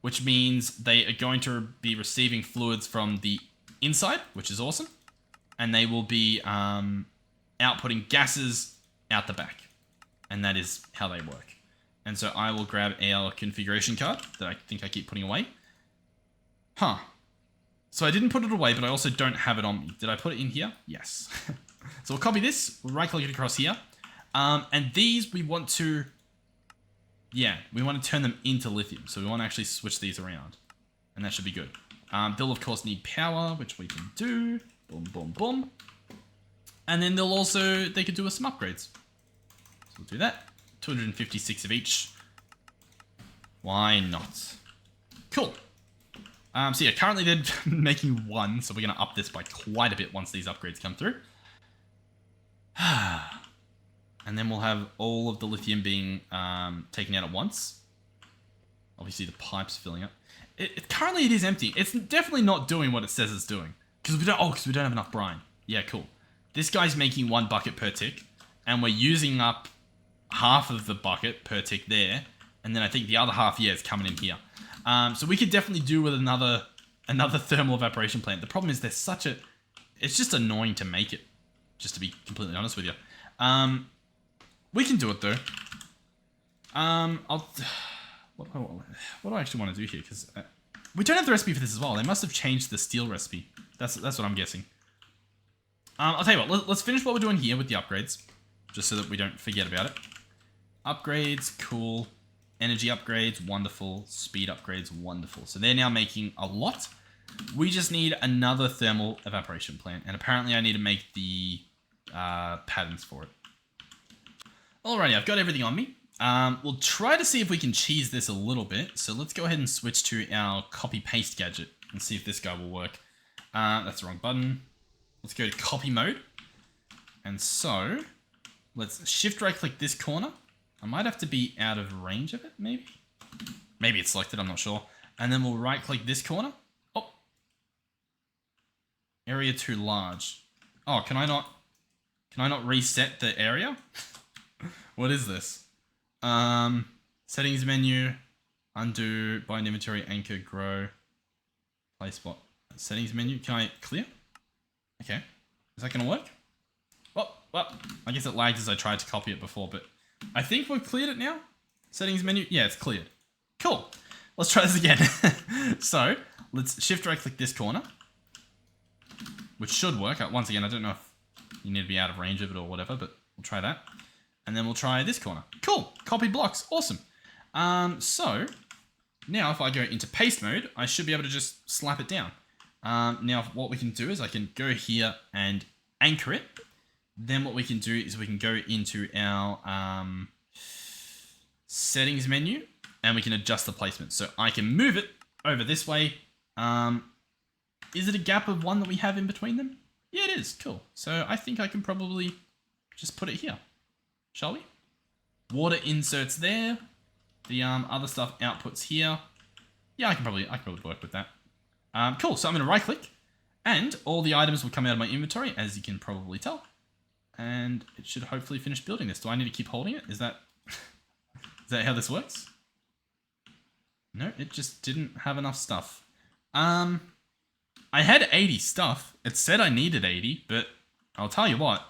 which means they are going to be receiving fluids from the inside, which is awesome. And they will be outputting gases out the back. And that is how they work. And so I will grab our configuration card that I think I keep putting away. Huh. So I didn't put it away, but I also don't have it on me. Did I put it in here? Yes. So we'll copy this. We'll right-click it across here. And these we want to... Yeah, we want to turn them into lithium. So we want to actually switch these around. And that should be good. They'll, of course, need power, which we can do. Boom, boom, boom. And then they'll also... They could do us some upgrades. So we'll do that. 256 of each. Why not? Cool. So yeah, currently they're making 1, so we're going to up this by quite a bit once these upgrades come through. And then we'll have all of the lithium being taken out at once. Obviously the pipe's filling up. Currently it is empty. It's definitely not doing what it says it's doing. Because we don't have enough brine. Yeah, cool. This guy's making 1 bucket per tick, and we're using up half of the bucket per tick there, and then I think the other half, yeah, is coming in here. So we could definitely do with another thermal evaporation plant. The problem is there's such a... It's just annoying to make it, just to be completely honest with you. We can do it though. What do I actually want to do here? Because we don't have the recipe for this as well. They must have changed the steel recipe. That's what I'm guessing. I'll tell you what. Let's finish what we're doing here with the upgrades, just so that we don't forget about it. Upgrades, cool. Energy upgrades, wonderful. Speed upgrades, wonderful. So they're now making a lot. We just need another thermal evaporation plant, and apparently I need to make the patterns for it. Alrighty, I've got everything on me. We'll try to see if we can cheese this a little bit. So let's go ahead and switch to our copy-paste gadget and see if this guy will work. That's the wrong button. Let's go to copy mode. And so, let's shift right click this corner. I might have to be out of range of it, maybe? Maybe it's selected, I'm not sure. And then we'll right click this corner. Oh. Area too large. Oh, can I not reset the area? What is this? Settings menu, undo, bind inventory, anchor, grow, play spot. Settings menu, can I clear? Okay, is that gonna work? Well, I guess it lagged as I tried to copy it before, but I think we've cleared it now. Settings menu, yeah, it's cleared. Cool, let's try this again. So, let's shift right click this corner, which should work. Once again, I don't know if you need to be out of range of it or whatever, but we'll try that. And then we'll try this corner. Cool, copy blocks, awesome. So, now if I go into paste mode, I should be able to just slap it down. Now what we can do is I can go here and anchor it. Then what we can do is we can go into our settings menu and we can adjust the placement. So I can move it over this way. Is it a gap of 1 that we have in between them? Yeah, it is, cool. So I think I can probably just put it here. Shall we? Water inserts there. The other stuff outputs here. Yeah, I can probably work with that. Cool, so I'm going to right click and all the items will come out of my inventory, as you can probably tell. And it should hopefully finish building this. Do I need to keep holding it? Is that how this works? No, it just didn't have enough stuff. I had 80 stuff. It said I needed 80, but I'll tell you what,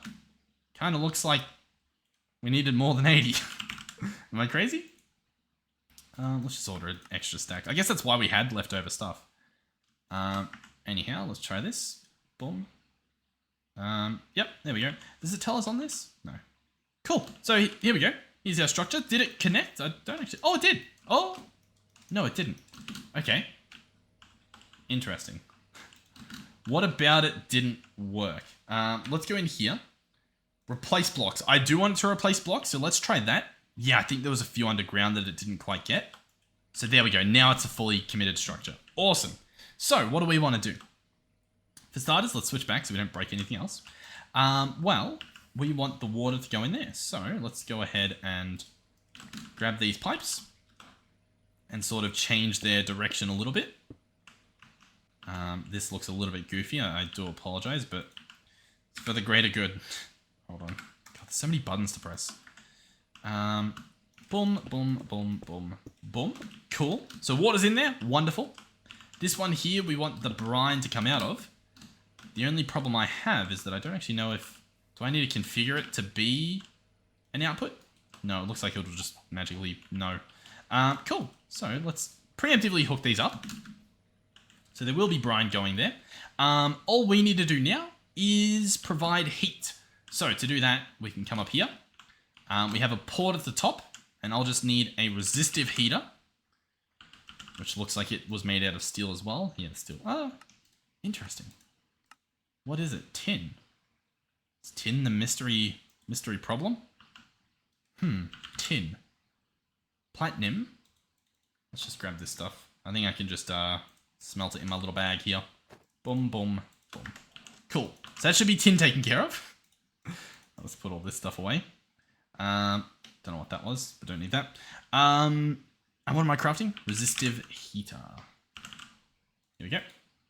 kind of looks like we needed more than 80. Am I crazy? Let's just order an extra stack. I guess that's why we had leftover stuff. Anyhow, let's try this. Boom. Yep, there we go. Does it tell us on this? No. Cool. So here we go. Here's our structure. Did it connect? I don't actually... Oh, it did. Oh, no, it didn't. Okay. Interesting. What about it didn't work? Let's go in here. Replace blocks. I do want to replace blocks, so let's try that. Yeah, I think there was a few underground that it didn't quite get. So there we go. Now it's a fully committed structure. Awesome. So what do we want to do? For starters, let's switch back so we don't break anything else. Well, we want the water to go in there. So let's go ahead and grab these pipes and sort of change their direction a little bit. This looks a little bit goofy. I do apologize, but it's for the greater good. Hold on. God, there's so many buttons to press. Boom, boom, boom, boom, boom. Cool. So water's in there. Wonderful. This one here, we want the brine to come out of. The only problem I have is that I don't actually know if... Do I need to configure it to be an output? No, it looks like it'll just magically... No. Cool. So let's preemptively hook these up. So there will be brine going there. All we need to do now is provide heat. So to do that, we can come up here. We have a port at the top, and I'll just need a resistive heater, which looks like it was made out of steel as well. Yeah, steel. Oh, interesting. What is it? Tin. Is tin the mystery problem? Tin. Platinum. Let's just grab this stuff. I think I can just smelt it in my little bag here. Boom, boom, boom. Cool. So that should be tin taken care of. Let's put all this stuff away. Don't know what that was, but don't need that. And what am I crafting? Resistive heater. Here we go.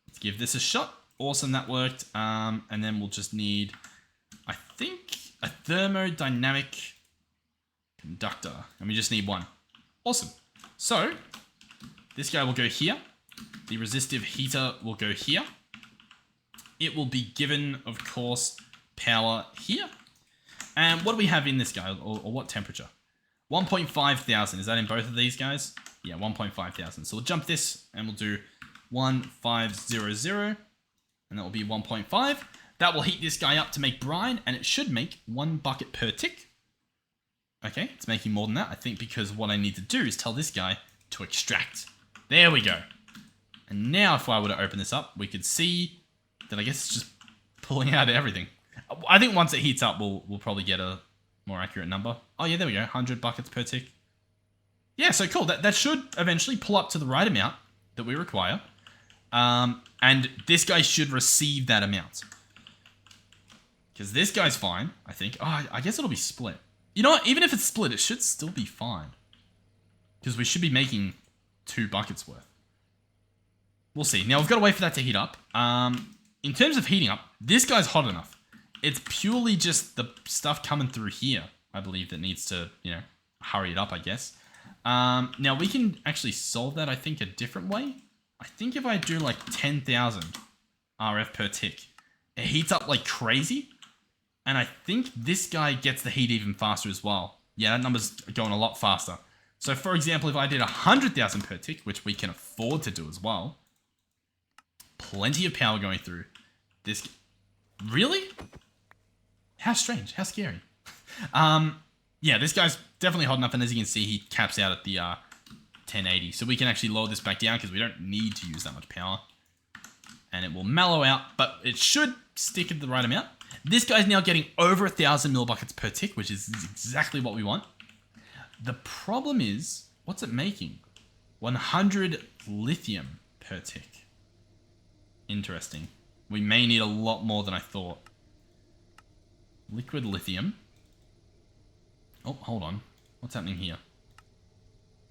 Let's give this a shot. Awesome, that worked. And then we'll just need think a thermodynamic conductor. And we just need one. Awesome. So, this guy will go here. The resistive heater will go here. It will be given, of course, power here. And what do we have in this guy, or what temperature? 1.5 thousand. Is that in both of these guys? Yeah, 1.5 thousand. So we'll jump this and we'll do 1500. And that will be 1.5. That will heat this guy up to make brine, and it should make 1 bucket per tick. Okay, it's making more than that, I think, because what I need to do is tell this guy to extract. There we go. And now if I were to open this up, we could see that I guess it's just pulling out everything. I think once it heats up, we'll probably get a more accurate number. Oh yeah, there we go, 100 buckets per tick. Yeah, so cool. That should eventually pull up to the right amount that we require. And this guy should receive that amount. Because this guy's fine, I think. Oh, I guess it'll be split. You know what? Even if it's split, it should still be fine. Because we should be making 2 buckets worth. We'll see. Now, we've got to wait for that to heat up. In terms of heating up, this guy's hot enough. It's purely just the stuff coming through here, I believe, that needs to, you know, hurry it up, I guess. Now, we can actually solve that, I think, a different way. I think if I do, like, 10,000 RF per tick, it heats up like crazy. And I think this guy gets the heat even faster as well. Yeah, that number's going a lot faster. So, for example, if I did 100,000 per tick, which we can afford to do as well, plenty of power going through. This... Really? How strange. How scary. Yeah, this guy's definitely hot enough, and as you can see, he caps out at the 1080. So we can actually lower this back down because we don't need to use that much power. And it will mellow out, but it should stick at the right amount. This guy's now getting over 1,000 millibuckets per tick, which is exactly what we want. The problem is, what's it making? 100 lithium per tick. Interesting. We may need a lot more than I thought. Liquid lithium. Oh, hold on. What's happening here?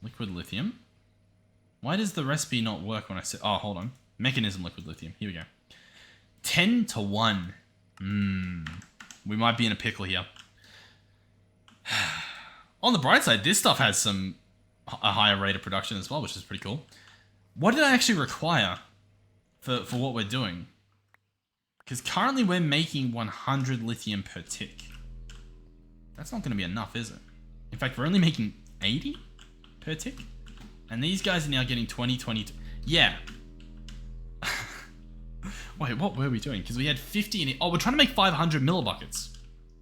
Liquid lithium. Why does the recipe not work when I say... Oh, hold on. Mechanism liquid lithium. Here we go. 10 to 1. We might be in a pickle here. On the bright side, this stuff has a higher rate of production as well, which is pretty cool. What did I actually require for what we're doing? Because currently we're making 100 lithium per tick. That's not going to be enough, is it? In fact, we're only making 80 per tick. And these guys are now getting 20, 20... Yeah. Wait, what were we doing? Because we had 50 in it. Oh, we're trying to make 500 millibuckets.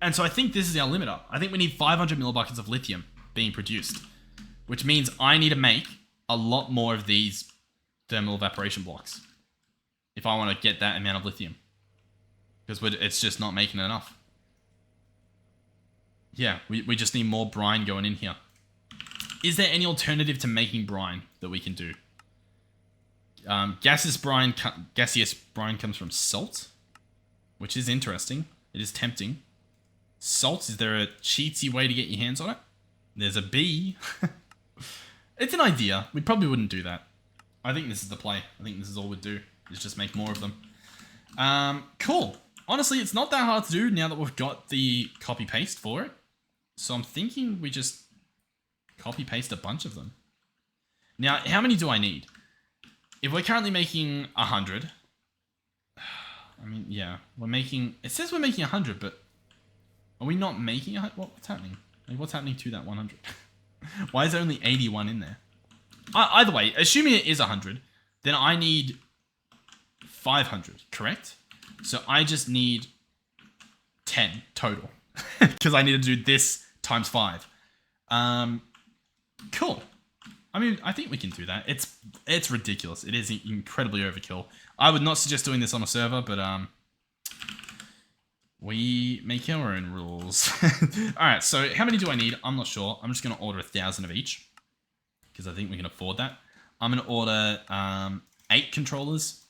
And so I think this is our limiter. I think we need 500 millibuckets of lithium being produced. Which means I need to make a lot more of these thermal evaporation blocks. If I want to get that amount of lithium. Because it's just not making enough. Yeah, we just need more brine going in here. Is there any alternative to making brine that we can do? Gaseous brine comes from salt, which is interesting. It is tempting. Salt, is there a cheatsy way to get your hands on it? There's a bee. It's an idea. We probably wouldn't do that. I think this is the play. I think this is all we'd do, is just make more of them. Cool. Honestly, it's not that hard to do now that we've got the copy-paste for it. So I'm thinking we just copy-paste a bunch of them. Now, how many do I need? If we're currently making 100... I mean, yeah. We're making... It says we're making 100, but... Are we not making 100? What's happening? Like, what's happening to that 100? Why is there only 81 in there? Either way, assuming it is 100, then I need 500, correct? So I just need 10 total. Because I need to do this times 5. Cool. I mean, I think we can do that. It's ridiculous. It is incredibly overkill. I would not suggest doing this on a server, but we make our own rules. Alright, so how many do I need? I'm not sure. I'm just going to order 1,000 of each. Because I think we can afford that. I'm going to order 8 controllers.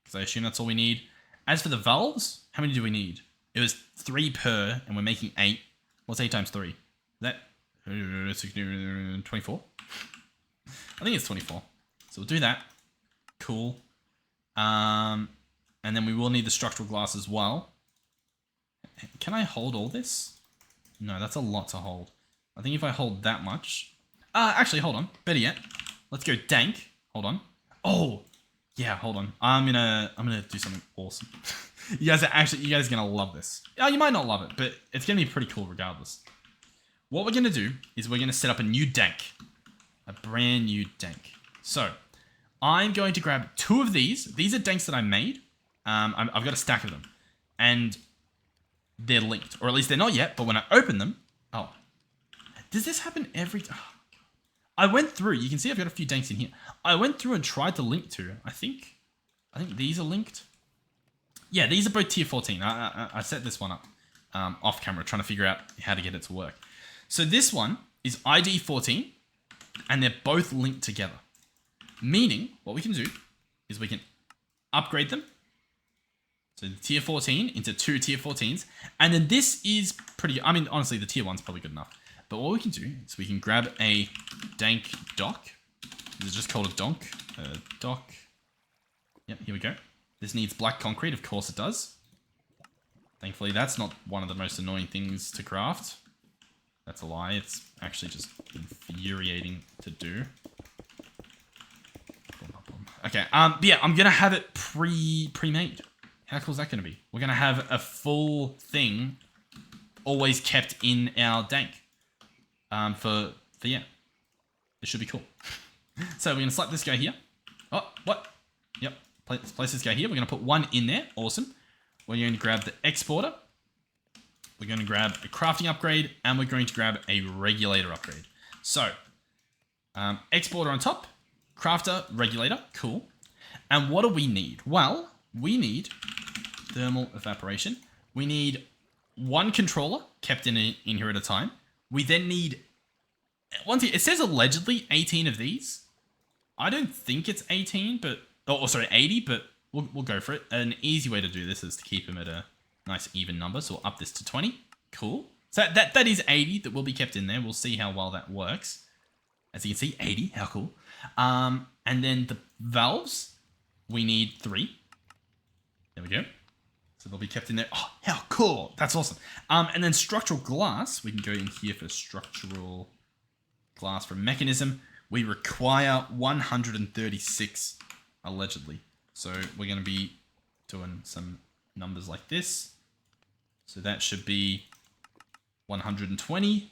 Because I assume that's all we need. As for the valves, how many do we need? It was 3 per, and we're making 8. What's 8 times 3? Is that 24? I think it's 24. So we'll do that. Cool. And then we will need the structural glass as well. Can I hold all this? No, that's a lot to hold. I think if I hold that much... actually, hold on. Better yet. Let's go dank. Hold on. Oh! Yeah, hold on. I'm gonna do something awesome. You guys are gonna love this. Oh, you might not love it, but it's gonna be pretty cool regardless. What we're gonna do is we're gonna set up a new dank. A brand new dank. So, I'm going to grab 2 of these. These are danks that I made. I've got a stack of them. And they're linked. Or at least they're not yet, but when I open them... Oh. Does this happen every time? Oh, I went through. You can see I've got a few danks in here. I went through and tried to link to. I think these are linked. Yeah, these are both tier 14. I set this one up off camera, trying to figure out how to get it to work. So this one is ID 14, and they're both linked together. Meaning, what we can do is we can upgrade them. So the tier 14 into 2 tier 14s. And then this is pretty... I mean, honestly, the tier 1's probably good enough. But what we can do is we can grab a dank dock. This is just called a donk. Dock. Yep, here we go. This needs black concrete. Of course it does. Thankfully, that's not one of the most annoying things to craft. That's a lie. It's actually just infuriating to do. Okay, yeah, I'm gonna have it pre-made. How cool is that gonna be? We're gonna have a full thing always kept in our dank. For yeah. It should be cool. So we're gonna slap this guy here. Oh, what? Yep, place this guy here. We're gonna put 1 in there. Awesome. We're going to grab the exporter. We're going to grab a crafting upgrade, and we're going to grab a regulator upgrade. So, exporter on top, crafter, regulator, cool. And what do we need? Well, we need thermal evaporation. We need 1 controller kept in here at a time. We then need, it says allegedly 18 of these. I don't think it's 18, but, sorry, 80, but we'll go for it. An easy way to do this is to keep them at a nice even number. So we'll up this to 20. Cool. So that is 80 that will be kept in there. We'll see how well that works. As you can see, 80. How cool. And then the valves, we need 3. There we go. So they'll be kept in there. Oh, how cool. That's awesome. And then structural glass, we can go in here for structural glass for mechanism. We require 136, allegedly. So we're going to be doing some numbers like this. So that should be 120.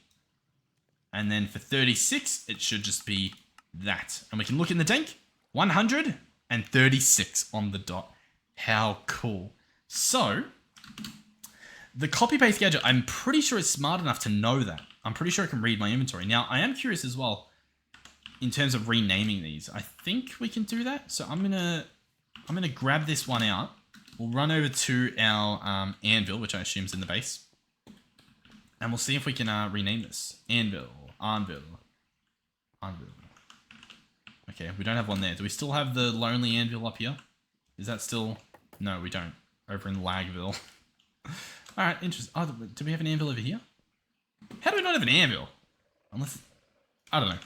And then for 36, it should just be that. And we can look in the tank. 136 on the dot. How cool. So, the copy-paste gadget, I'm pretty sure is smart enough to know that. I'm pretty sure it can read my inventory. Now, I am curious as well, in terms of renaming these. I think we can do that. So I'm gonna grab this one out. We'll run over to our anvil, which I assume is in the base. And we'll see if we can rename this. Anvil. Okay, we don't have one there. Do we still have the lonely anvil up here? Is that still... No, we don't. Over in Lagville. Alright, interesting. Oh, do we have an anvil over here? How do we not have an anvil? Unless... I don't know.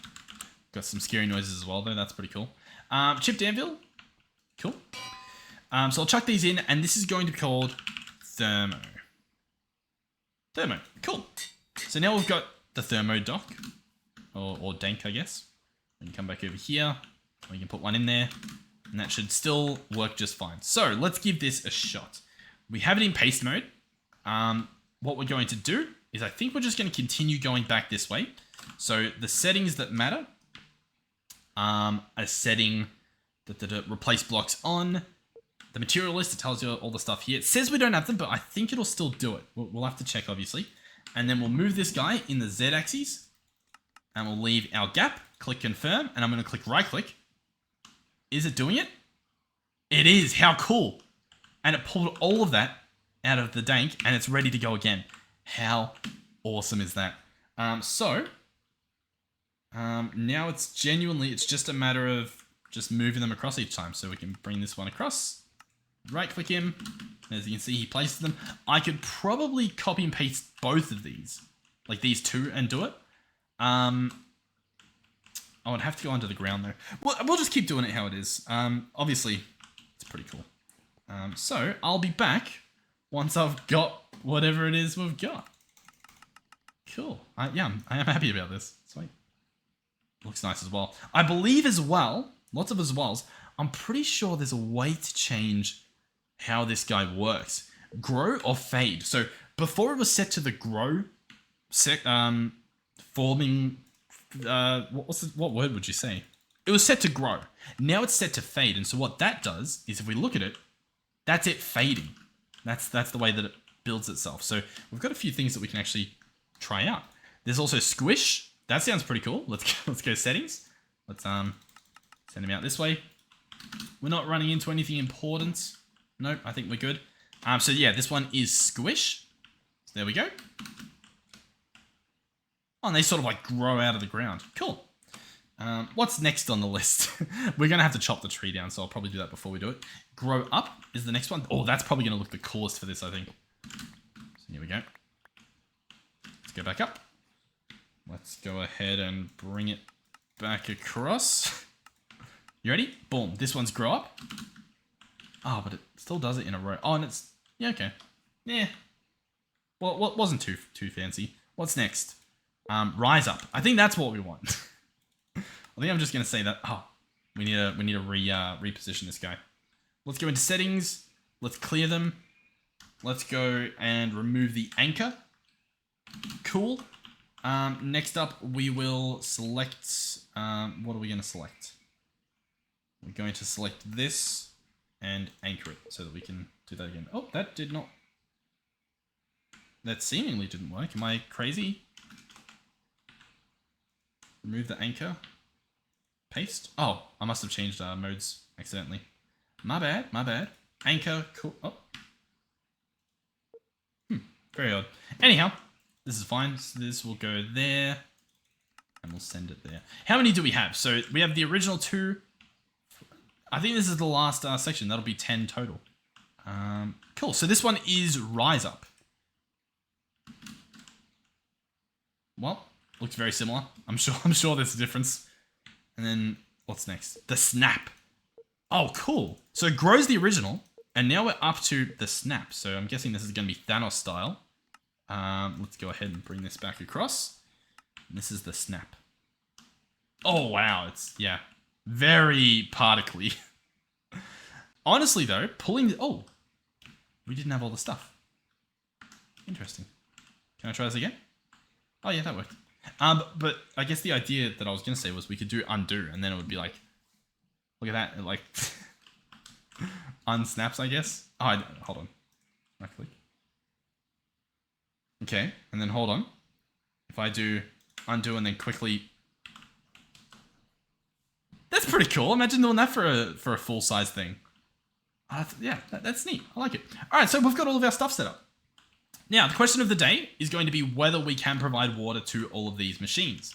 Got some scary noises as well, though. That's pretty cool. Chipped anvil. Cool. So I'll chuck these in, and this is going to be called Thermo. Cool. So now we've got the Thermo dock. Or dank, I guess. We can come back over here. We can put one in there. And that should still work just fine. So let's give this a shot. We have it in paste mode. What we're going to do is I think we're just going to continue going back this way. So the settings that matter are setting the replace blocks on. The material list, it tells you all the stuff here. It says we don't have them, but I think it'll still do it. We'll have to check, obviously. And then we'll move this guy in the Z axis. And we'll leave our gap. Click confirm. And I'm going to click right click. Is it doing it? It is. How cool. And it pulled all of that out of the dank, and it's ready to go again. How awesome is that? Now it's just a matter of just moving them across each time. So we can bring this one across, right click him. As you can see, he places them. I could probably copy and paste both of these, like these two, and do it. I would have to go onto the ground though. We'll just keep doing it how it is. Obviously, it's pretty cool. So I'll be back once I've got whatever it is we've got. Cool. Yeah, I am happy about this. Sweet. Looks nice as well. I believe as well, lots of as wells, I'm pretty sure there's a way to change how this guy works. Grow or fade. So before it was set to the grow, forming, what word would you say? It was set to grow. Now it's set to fade. And so what that does is if we look at it, that's it fading. That's the way that it builds itself. So we've got a few things that we can actually try out. There's also squish. That sounds pretty cool. Let's go settings. Let's send him out this way. We're not running into anything important. Nope, I think we're good. So yeah, this one is squish. So there we go. Oh, and they sort of like grow out of the ground. Cool. What's next on the list? We're going to have to chop the tree down, so I'll probably do that before we do it. Grow up is the next one. Oh, that's probably going to look the coolest for this, I think. So here we go. Let's go back up. Let's go ahead and bring it back across. You ready? Boom. This one's grow up. Oh, but it still does it in a row. Oh, and it's... Yeah, okay. Yeah. Well, it wasn't too fancy. What's next? Rise up. I think that's what we want. I think I'm just going to say that. Oh, we need to reposition this guy. Let's go into settings. Let's clear them. Let's go and remove the anchor. Cool. Next up, we will select... what are we going to select? We're going to select this and anchor it so that we can do that again. Oh, that did not... That seemingly didn't work. Am I crazy? Remove the anchor. Paste. Oh, I must have changed modes accidentally. My bad. Anchor, cool. Oh. Very odd. Anyhow, this is fine. So this will go there. And we'll send it there. How many do we have? So we have the original 2. I think this is the last section. That'll be 10 total. Cool. So this one is Rise Up. Well, looks very similar. I'm sure there's a difference. And then what's next? The Snap. Oh, cool. So it grows the original, and now we're up to the Snap. So I'm guessing this is going to be Thanos style. Let's go ahead and bring this back across. And this is the Snap. Oh, wow. It's, yeah, very particly. Honestly, though, pulling... Oh, we didn't have all the stuff. Interesting. Can I try this again? Oh, yeah, that worked. But I guess the idea that I was going to say was we could do undo, and then it would be like, look at that, it like unsnaps, I guess. Oh, hold on. Right click. Okay, and then hold on. If I do undo and then quickly... That's pretty cool. Imagine doing that for a full-size thing. Yeah, that's neat. I like it. All right, so we've got all of our stuff set up. Now, the question of the day is going to be whether we can provide water to all of these machines.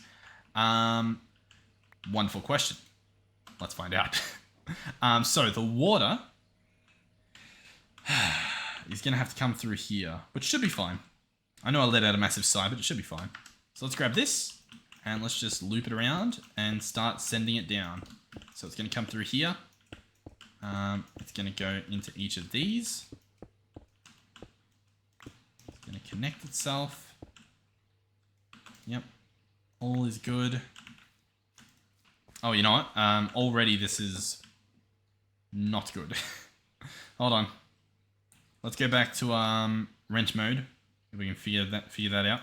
Wonderful question. Let's find out. So the water is going to have to come through here, which should be fine. I know I let out a massive sigh, but it should be fine. So let's grab this, and let's just loop it around and start sending it down. So it's going to come through here. It's going to go into each of these. Going to connect itself. Yep. All is good. Oh, you know what? Already this is not good. Hold on. Let's go back to wrench mode. If we can figure that out.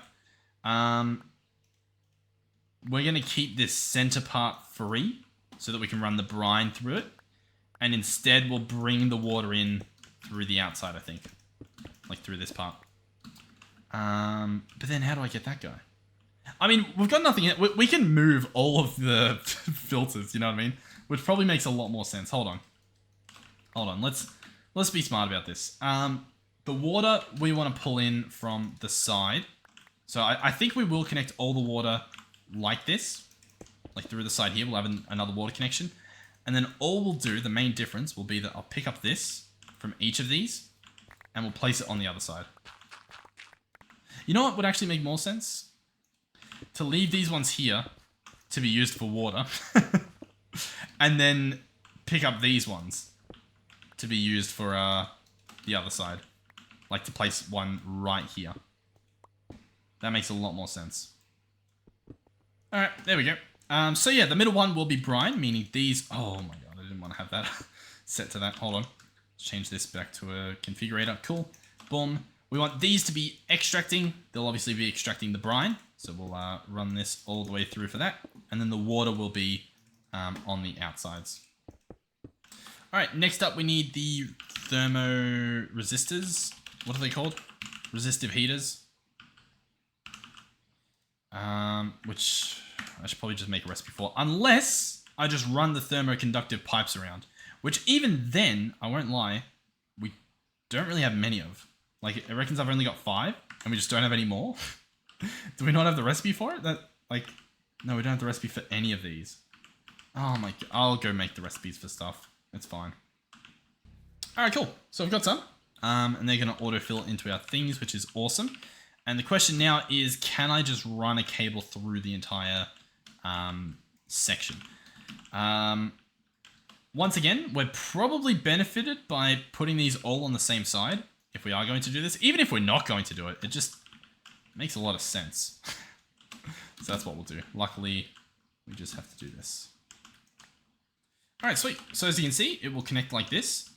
We're going to keep this center part free so that we can run the brine through it. And instead we'll bring the water in through the outside, I think. Like through this part. But then how do I get that guy? I mean, we've got nothing yet. We can move all of the filters, you know what I mean? Which probably makes a lot more sense. Hold on. Let's be smart about this. The water we want to pull in from the side. So I think we will connect all the water like this. Like through the side here, we'll have another water connection. And then all we'll do, the main difference will be that I'll pick up this from each of these and we'll place it on the other side. You know what would actually make more sense? To leave these ones here to be used for water. And then pick up these ones to be used for the other side. like to place one right here. That makes a lot more sense. All right, there we go. So yeah, the middle one will be brine, meaning these... Oh my god, I didn't want to have that set to that. Hold on. Let's change this back to a configurator. Cool. Boom. We want these to be extracting. They'll obviously be extracting the brine. So we'll run this all the way through for that. And then the water will be on the outsides. All right, next up we need the thermoresistors. What are they called? Resistive heaters. Which I should probably just make a recipe for. Unless I just run the thermoconductive pipes around. Which even then, I won't lie, we don't really have many of. Like, it reckons I've only got 5, and we just don't have any more. Do we not have the recipe for it? No, we don't have the recipe for any of these. Oh my god, I'll go make the recipes for stuff. It's fine. Alright, cool. So we've got some. And they're going to autofill into our things, which is awesome. And the question now is, can I just run a cable through the entire section? Once again, we're probably benefited by putting these all on the same side. If we are going to do this, even if we're not going to do it, it just makes a lot of sense. So that's what we'll do. Luckily, we just have to do this. All right, sweet. So as you can see, it will connect like this.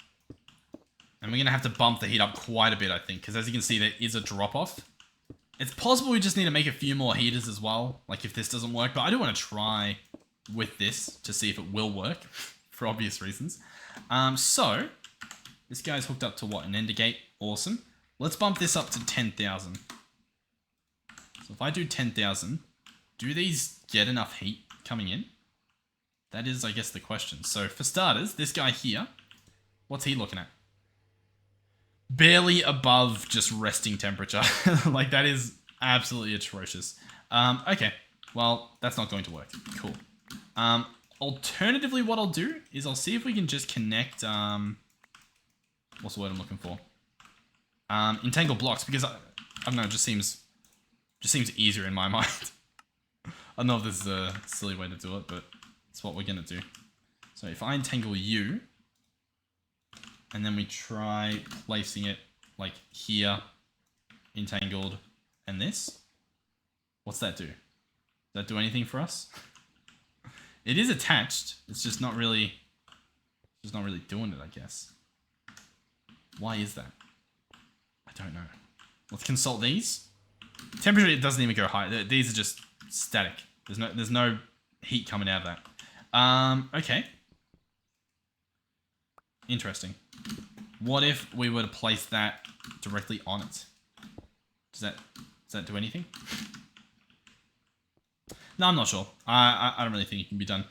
And we're going to have to bump the heat up quite a bit, I think, because as you can see, there is a drop-off. It's possible we just need to make a few more heaters as well, like if this doesn't work, but I do want to try with this to see if it will work, for obvious reasons. So, this guy's hooked up to what? An ender gate. Awesome. Let's bump this up to 10,000. So if I do 10,000, do these get enough heat coming in? That is, I guess, the question. So for starters, this guy here, what's he looking at? Barely above just resting temperature. Like, that is absolutely atrocious. Okay, well, that's not going to work. Cool. Alternatively, what I'll do is I'll see if we can just connect, what's the word I'm looking for? Entangle blocks, because I don't know, it just seems easier in my mind. I don't know if this is a silly way to do it, but it's what we're gonna do. So if I entangle you, and then we try placing it like here, entangled, and this, what's that do? Does that do anything for us? It is attached. It's just not really doing it, I guess. Why is that? I don't know. Let's consult these. Temperature, it doesn't even go high. These are just static. There's no heat coming out of that. Okay. Interesting. What if we were to place that directly on it? Does that do anything? No, I'm not sure. I don't really think it can be done.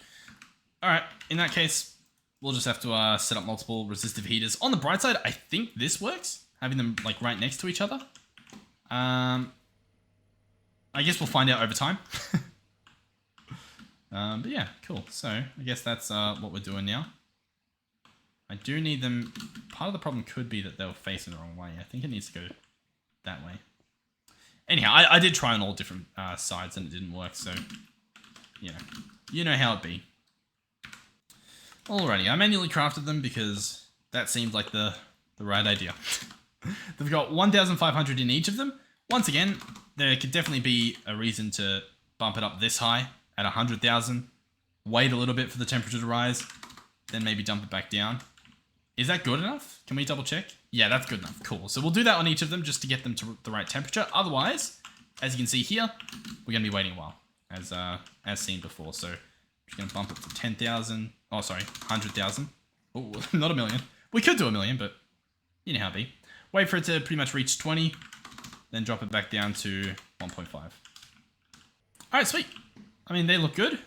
Alright, in that case, we'll just have to set up multiple resistive heaters. On the bright side, I think this works. Having them like right next to each other. I guess we'll find out over time. But yeah, cool. So I guess that's what we're doing now. I do need them. Part of the problem could be that they were facing the wrong way. I think it needs to go that way. Anyhow, I did try on all different sides and it didn't work, so you know how it be. Alrighty, I manually crafted them because that seemed like the right idea. They've got 1,500 in each of them. Once again, there could definitely be a reason to bump it up this high at 100,000. Wait a little bit for the temperature to rise, then maybe dump it back down. Is that good enough? Can we double check? Yeah, that's good enough. Cool. So we'll do that on each of them just to get them to the right temperature. Otherwise, as you can see here, we're going to be waiting a while, as seen before. So I'm just going to bump it to 10,000. Oh, sorry, 100,000. Oh, not a million. We could do a million, but you know how it be. Wait for it to pretty much reach 20, then drop it back down to 1.5. All right, sweet. I mean, they look good.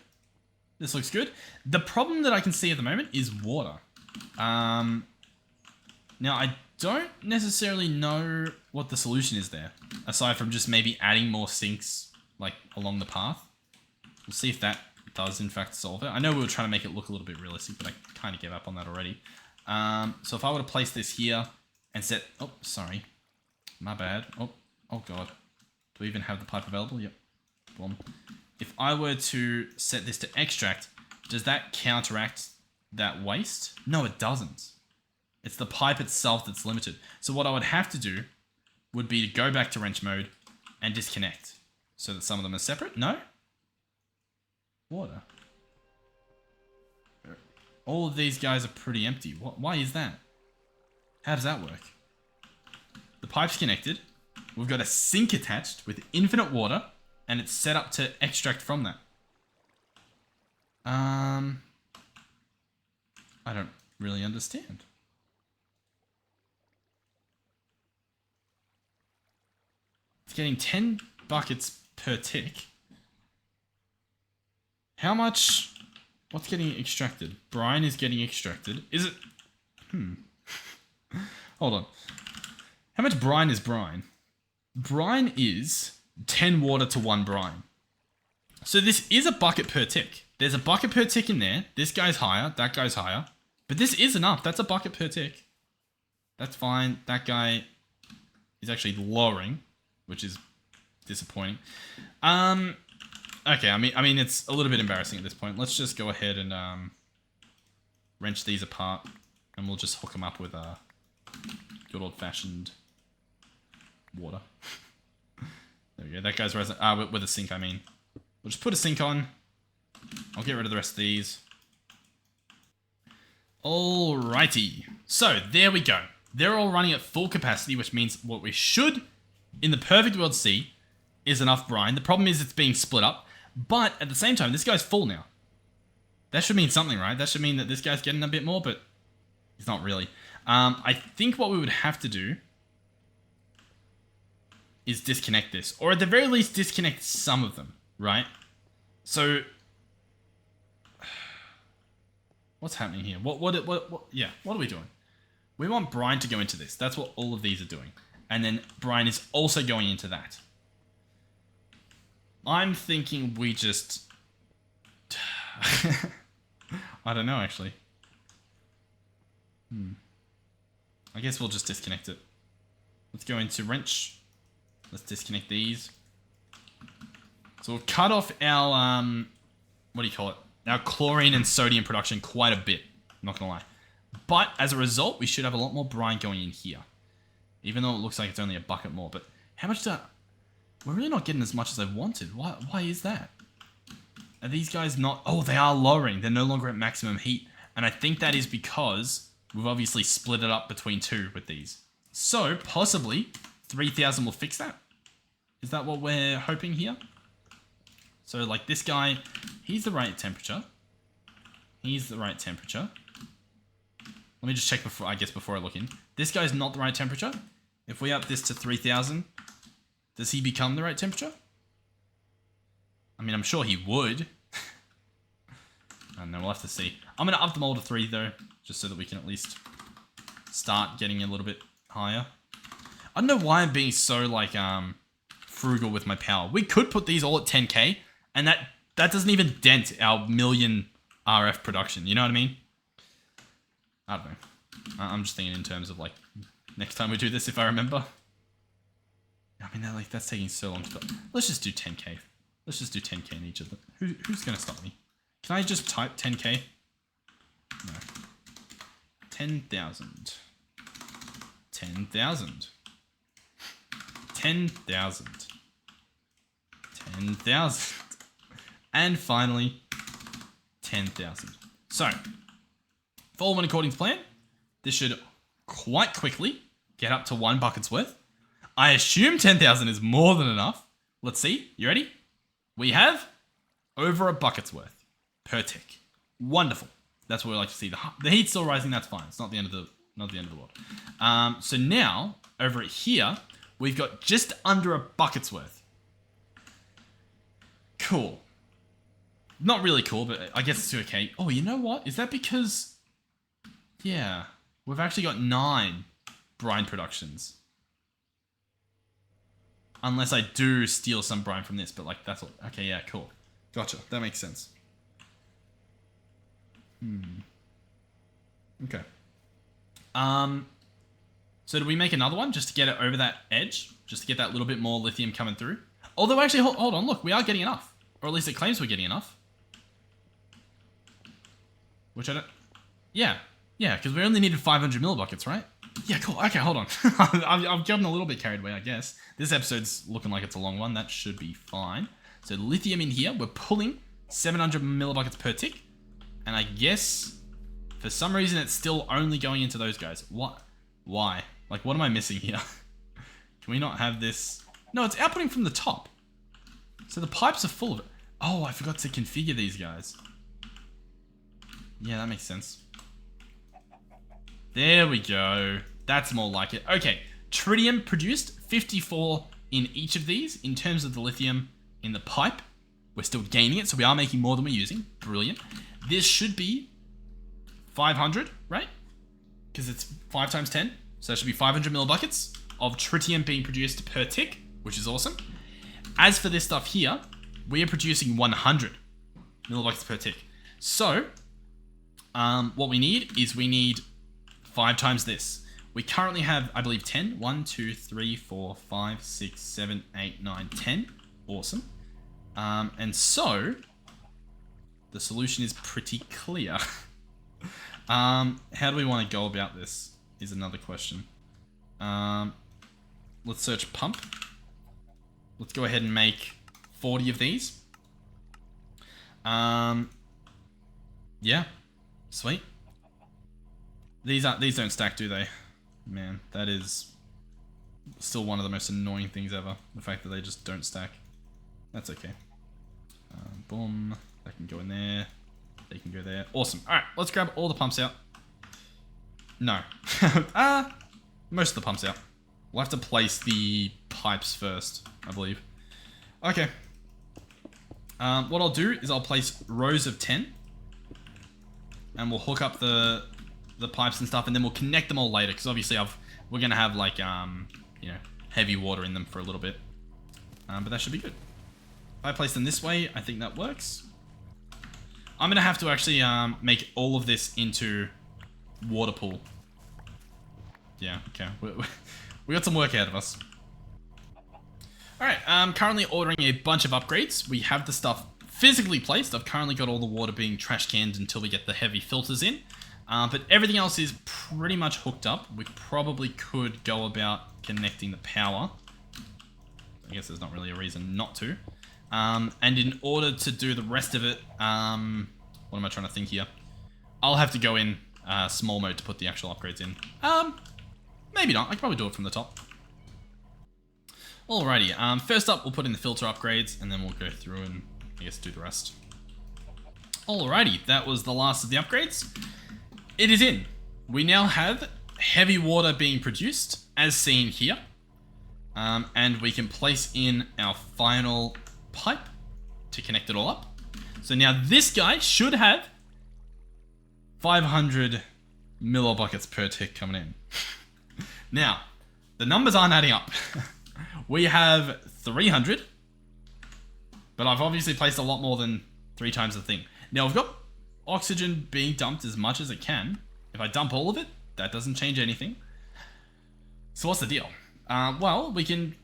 This looks good. The problem that I can see at the moment is water. Now, I don't necessarily know what the solution is there, aside from just maybe adding more sinks like along the path. We'll see if that does in fact solve it. I know we were trying to make it look a little bit realistic, but I kind of gave up on that already. So if I were to place this here and set... Oh, sorry. My bad. Oh god. Do we even have the pipe available? Yep. Boom. If I were to set this to extract, does that counteract that waste? No, it doesn't. It's the pipe itself that's limited. So what I would have to do would be to go back to wrench mode and disconnect so that some of them are separate. No? Water. All of these guys are pretty empty. Why is that? How does that work? The pipe's connected. We've got a sink attached with infinite water, and it's set up to extract from that. I don't really understand. It's getting 10 buckets per tick. How much? What's getting extracted? Brine is getting extracted. Is it? Hold on. How much brine is brine? Brine is 10 water to 1 brine. So this is a bucket per tick. There's a bucket per tick in there. This guy's higher. That guy's higher. But this is enough. That's a bucket per tick. That's fine. That guy is actually lowering, which is disappointing. Okay, I mean, it's a little bit embarrassing at this point. Let's just go ahead and wrench these apart, and we'll just hook them up with good old-fashioned water. There we go. That guy's with a sink. I mean, we'll just put a sink on. I'll get rid of the rest of these. Alrighty. So there we go. They're all running at full capacity, which means what we should, in the perfect world, see is enough brine. The problem is it's being split up. But at the same time, this guy's full now. That should mean something, right? That should mean that this guy's getting a bit more, but he's not really. I think what we would have to do is disconnect this. Or at the very least, disconnect some of them, right? So, what's happening here? What are we doing? We want brine to go into this. That's what all of these are doing. And then brine is also going into that. I'm thinking we just... I don't know, actually. I guess we'll just disconnect it. Let's go into wrench. Let's disconnect these. So we'll cut off our, what do you call it? Our chlorine and sodium production quite a bit. I'm not gonna lie. But as a result, we should have a lot more brine going in here. Even though it looks like it's only a bucket more. But how much do... We're really not getting as much as I wanted. Why is that? Are these guys not... Oh, they are lowering. They're no longer at maximum heat. And I think that is because we've obviously split it up between 2 with these. So, possibly, 3,000 will fix that. Is that what we're hoping here? So, like this guy, he's the right temperature. He's the right temperature. Let me just check before I look in. This guy's not the right temperature. If we up this to 3,000... Does he become the right temperature? I mean, I'm sure he would. I don't know, we'll have to see. I'm going to up them all to 3, though, just so that we can at least start getting a little bit higher. I don't know why I'm being so, like, frugal with my power. We could put these all at 10k, and that doesn't even dent our million RF production, you know what I mean? I don't know. I'm just thinking in terms of, like, next time we do this, if I remember. I mean, that's taking so long to build. Let's just do 10k. Let's just do 10k in each of them. Who's going to stop me? Can I just type 10k? No. 10,000. 10,000. 10,000. 10,000. And finally, 10,000. So, if all went according to plan, this should quite quickly get up to 1 bucket's worth. I assume 10,000 is more than enough. Let's see. You ready? We have over a bucket's worth per tick. Wonderful. That's what we like to see. The heat's still rising. That's fine. It's not the end of the world. So now over here, we've got just under a bucket's worth. Cool. Not really cool, but I guess it's okay. Oh, you know what? Is that because... Yeah. We've actually got 9 brine productions. Unless I do steal some brine from this, but like that's all. Okay, yeah, cool. Gotcha. That makes sense. Okay. So do we make another one just to get it over that edge? Just to get that little bit more lithium coming through? Although actually, hold on, look, we are getting enough. Or at least it claims we're getting enough. Which I don't... Yeah, because we only needed 500 millibuckets, right? Yeah, cool. Okay, hold on. I've gotten a little bit carried away, I guess. This episode's looking like it's a long one. That should be fine. So lithium in here. We're pulling 700 millibuckets per tick. And I guess, for some reason, it's still only going into those guys. What? Why? Like, what am I missing here? Can we not have this? No, it's outputting from the top. So the pipes are full of it. Oh, I forgot to configure these guys. Yeah, that makes sense. There we go. That's more like it. Okay, tritium produced 54 in each of these. In terms of the lithium in the pipe, we're still gaining it, so we are making more than we're using. Brilliant. This should be 500, right? Because it's 5 times 10. So that should be 500 millibuckets of tritium being produced per tick, which is awesome. As for this stuff here, we are producing 100 millibuckets per tick. So, what we need is 5 times this. We currently have, I believe, 10. 1, 2, 3, 4, 5, 6, 7, 8, 9, 10. Awesome. And so, the solution is pretty clear. How do we want to go about this is another question. Let's search pump. Let's go ahead and make 40 of these. Yeah. Sweet. These don't stack, do they? Man, that is still one of the most annoying things ever. The fact that they just don't stack. That's okay. Boom. That can go in there. They can go there. Awesome. Alright, let's grab all the pumps out. No. Most of the pumps out. We'll have to place the pipes first, I believe. Okay. What I'll do is I'll place rows of 10. And we'll hook up the pipes and stuff, and then we'll connect them all later, because obviously we're going to have, like, you know, heavy water in them for a little bit. But that should be good. If I place them this way, I think that works. I'm going to have to actually make all of this into water pool. Yeah, okay. We got some work ahead of us. Alright, I'm currently ordering a bunch of upgrades. We have the stuff physically placed. I've currently got all the water being trash canned until we get the heavy filters in. But everything else is pretty much hooked up. We probably could go about connecting the power. I guess there's not really a reason not to. And in order to do the rest of it, what am I trying to think here? I'll have to go in small mode to put the actual upgrades in. Maybe not. I can probably do it from the top. Alrighty. First up, we'll put in the filter upgrades, and then we'll go through and, I guess, do the rest. Alrighty. That was the last of the upgrades. It is in. We now have heavy water being produced, as seen here. And we can place in our final pipe to connect it all up. So now this guy should have 500 millibuckets per tick coming in. Now, the numbers aren't adding up. We have 300, but I've obviously placed a lot more than 3 times the thing. Now, we've got oxygen being dumped as much as it can. If I dump all of it, that doesn't change anything. So what's the deal? Well, we can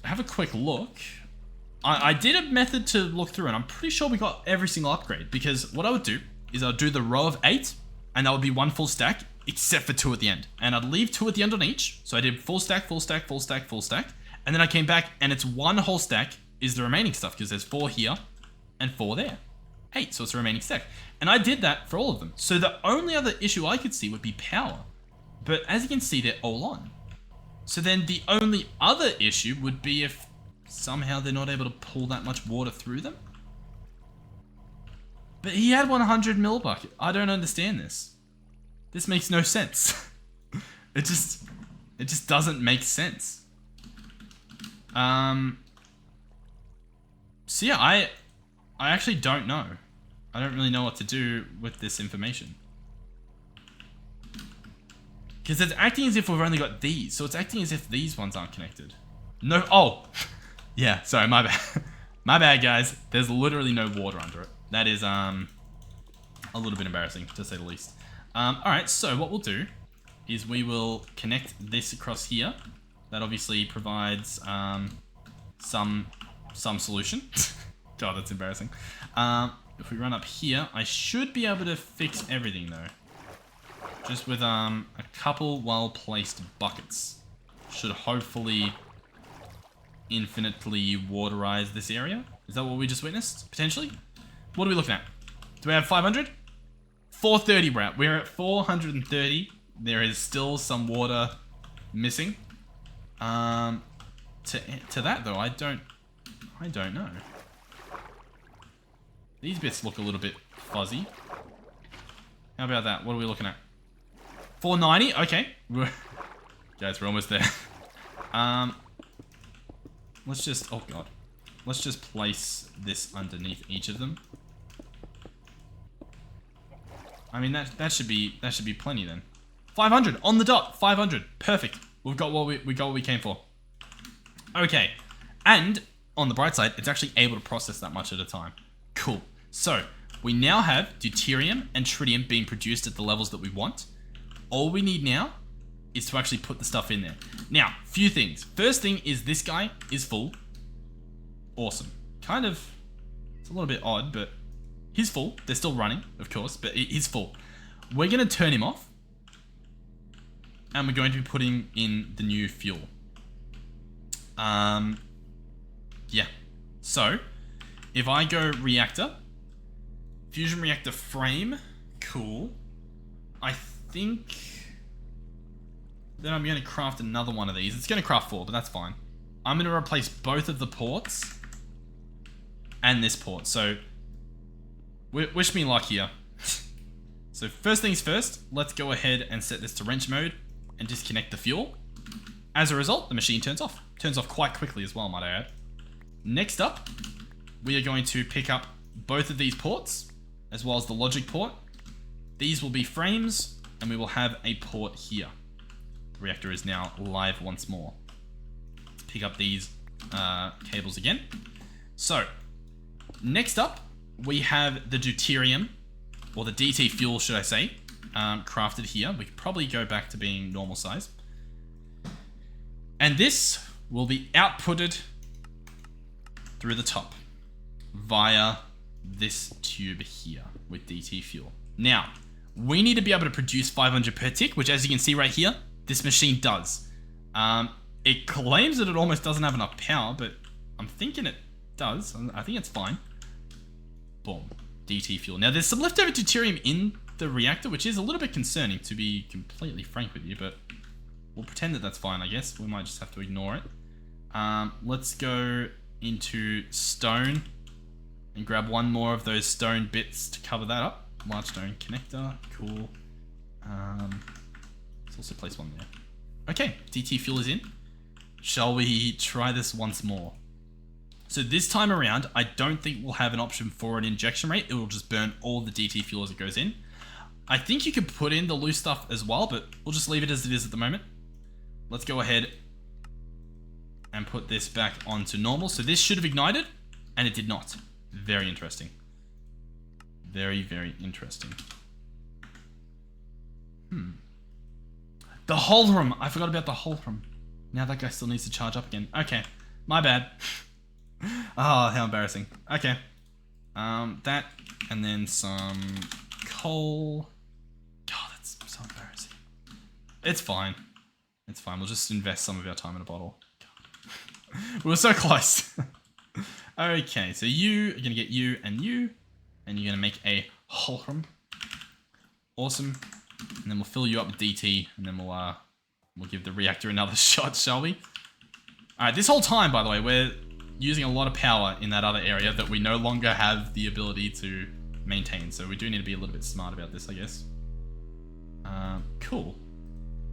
have a quick look. I did a method to look through, and I'm pretty sure we got every single upgrade, because what I would do is I'd do the row of 8, and that would be 1 full stack, except for 2 at the end. And I'd leave 2 at the end on each, so I did full stack, full stack, full stack, full stack, and then I came back, and it's 1 whole stack is the remaining stuff, because there's 4 here, and 4 there. 8, so it's the remaining stack. And I did that for all of them. So the only other issue I could see would be power. But as you can see, they're all on. So then the only other issue would be if somehow they're not able to pull that much water through them. But he had 100 millibucket. I don't understand this. This makes no sense. It just doesn't make sense. So yeah, I actually don't know. I don't really know what to do with this information. Because it's acting as if we've only got these. So it's acting as if these ones aren't connected. No, oh. Yeah, sorry, my bad. My bad, guys. There's literally no water under it. That is, a little bit embarrassing, to say the least. Alright, so what we'll do is we will connect this across here. That obviously provides, some solution. God, that's embarrassing. If we run up here, I should be able to fix everything, though. just with a couple well-placed buckets. Should hopefully infinitely waterize this area. Is that what we just witnessed, potentially? What are we looking at? Do we have 500? 430, Brad. We're at 430. There is still some water missing. To that though, I don't know. These bits look a little bit fuzzy. How about that? What are we looking at? 490? Okay. Guys, we're almost there. Let's just, oh god. Let's just place this underneath each of them. I mean, that should be plenty then. 500 on the dot. 500. Perfect. We got what we came for. Okay. And on the bright side, it's actually able to process that much at a time. Cool. So, we now have deuterium and tritium being produced at the levels that we want. All we need now is to actually put the stuff in there. Now, few things. First thing is this guy is full. Awesome. Kind of, it's a little bit odd, but he's full. They're still running, of course, but he's full. We're going to turn him off. And we're going to be putting in the new fuel. Yeah. So, if I go reactor, fusion reactor frame, cool. I think then I'm going to craft another one of these. It's going to craft 4, but that's fine. I'm going to replace both of the ports and this port. So, wish me luck here. So, first things first, let's go ahead and set this to wrench mode and disconnect the fuel. As a result, the machine turns off. Turns off quite quickly as well, might I add. Next up, we are going to pick up both of these ports, as well as the logic port. These will be frames, and we will have a port here. The reactor is now live once more. Let's pick up these cables again. So, next up, we have the deuterium, or the DT fuel, should I say, crafted here. We could probably go back to being normal size. And this will be outputted through the top via this tube here with DT fuel. Now, we need to be able to produce 500 per tick, which as you can see right here, this machine does. It claims that it almost doesn't have enough power, but I'm thinking it does. I think it's fine. Boom. DT fuel. Now, there's some leftover deuterium in the reactor, which is a little bit concerning, to be completely frank with you, but we'll pretend that that's fine, I guess. We might just have to ignore it. Let's go into stone and grab one more of those stone bits to cover that up. Large stone connector. Cool. Let's also place one there. Okay, DT fuel is in. Shall we try this once more? So this time around, I don't think we'll have an option for an injection rate. It will just burn all the DT fuel as it goes in. I think you could put in the loose stuff as well, but we'll just leave it as it is at the moment. Let's go ahead and put this back onto normal. So this should have ignited, and it did not. Very interesting. Very, very interesting. The Holram. I forgot about the Holram. Now that guy still needs to charge up again. Okay, my bad. Oh, how embarrassing. Okay. That, and then some coal. God, that's so embarrassing. It's fine. It's fine. We'll just invest some of our time in a bottle. God. We were so close. Okay, so you're going to get you, and you're going to make a Holram. Awesome. And then we'll fill you up with DT, and then we'll give the reactor another shot, shall we? Alright, this whole time, by the way, we're using a lot of power in that other area that we no longer have the ability to maintain. So we do need to be a little bit smart about this, I guess. Cool.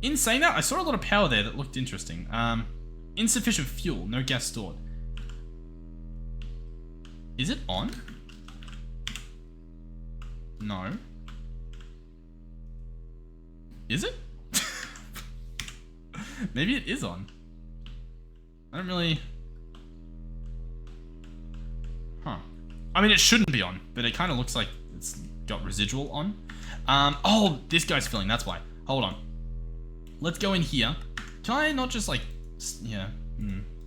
In saying that, I saw a lot of power there that looked interesting. Insufficient fuel, no gas stored. Is it on? No. Is it? Maybe it is on. I don't really... Huh. I mean, it shouldn't be on, but it kind of looks like it's got residual on. Oh, this guy's filling, that's why. Hold on. Let's go in here. Can I not just like... Yeah,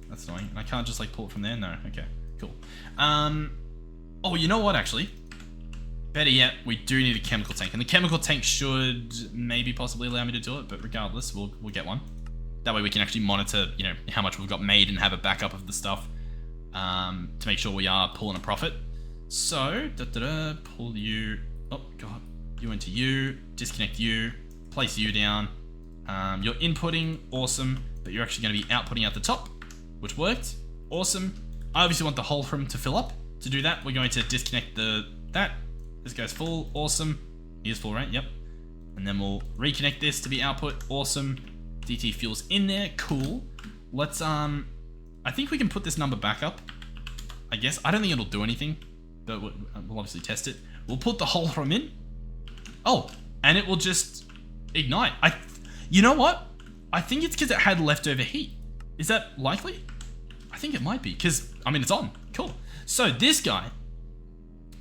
that's annoying. And I can't just like pull it from there? No, okay, cool. Oh, you know what, actually? Better yet, we do need a chemical tank. And the chemical tank should maybe possibly allow me to do it, but regardless, we'll get one. That way we can actually monitor, you know, how much we've got made and have a backup of the stuff to make sure we are pulling a profit. So, pull you. Oh, God. You into you. Disconnect you. Place you down. You're inputting. Awesome. But you're actually going to be outputting out the top, which worked. Awesome. I obviously want the whole room to fill up. To do that, we're going to disconnect that. This goes full. Awesome. He is full, right? Yep. And then we'll reconnect this to be output. Awesome. DT fuel's in there. Cool. Let's, I think we can put this number back up. I guess. I don't think it'll do anything, but we'll obviously test it. We'll put the whole room in. Oh, and it will just ignite. You know what? I think it's because it had leftover heat. Is that likely? I think it might be, because, I mean, it's on. Cool. So this guy,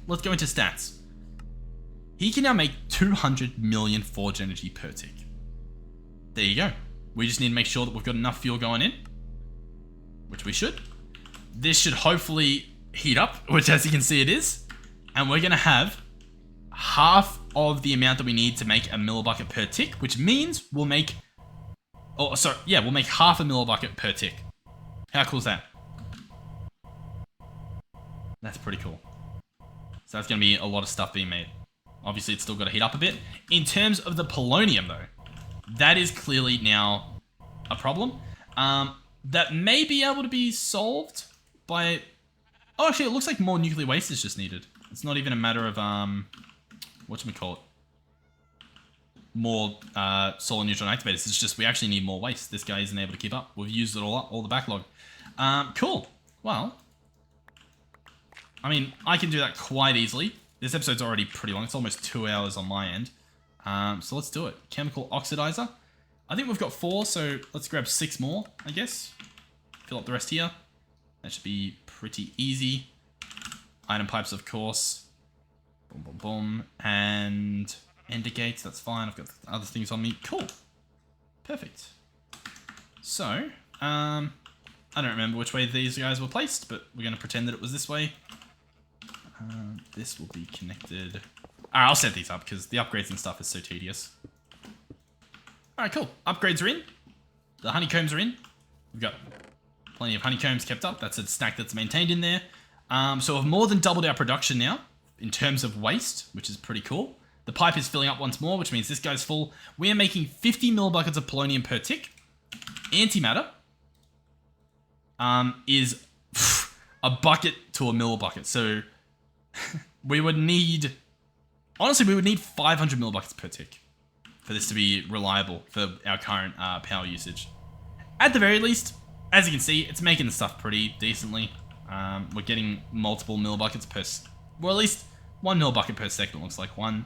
let's go into stats. He can now make 200 million forge energy per tick. There you go. We just need to make sure that we've got enough fuel going in, which we should. This should hopefully heat up, which as you can see it is. And we're going to have half of the amount that we need to make a millibucket per tick, which means we'll make... Oh, sorry. Yeah, we'll make half a millibucket per tick. How cool is that? That's pretty cool. So that's going to be a lot of stuff being made. Obviously, it's still got to heat up a bit. In terms of the polonium, though, that is clearly now a problem. That may be able to be solved by... Oh, actually, it looks like more nuclear waste is just needed. It's not even a matter of, whatchamacallit? More solar neutron activators. It's just we actually need more waste. This guy isn't able to keep up. We've used it all up, all the backlog. Cool. Well, I mean, I can do that quite easily. This episode's already pretty long. It's almost 2 hours on my end. So let's do it. Chemical oxidizer. I think we've got 4, so let's grab 6 more, I guess. Fill up the rest here. That should be pretty easy. Item pipes, of course. Boom, boom, boom. And ender gates, that's fine. I've got other things on me. Cool. Perfect. So, I don't remember which way these guys were placed, but we're going to pretend that it was this way. This will be connected. Alright, I'll set these up because the upgrades and stuff is so tedious. Alright, cool. Upgrades are in. The honeycombs are in. We've got plenty of honeycombs kept up. That's a stack that's maintained in there. So we've more than doubled our production now in terms of waste, which is pretty cool. The pipe is filling up once more, which means this guy's full. We are making 50 millibuckets of polonium per tick. Antimatter is a bucket to a millibucket. So we would need... Honestly, we would need 500 millibuckets per tick for this to be reliable for our current power usage. At the very least, as you can see, it's making the stuff pretty decently. We're getting multiple millibuckets per... Well, at least 1 millibucket per second, it looks like. 1,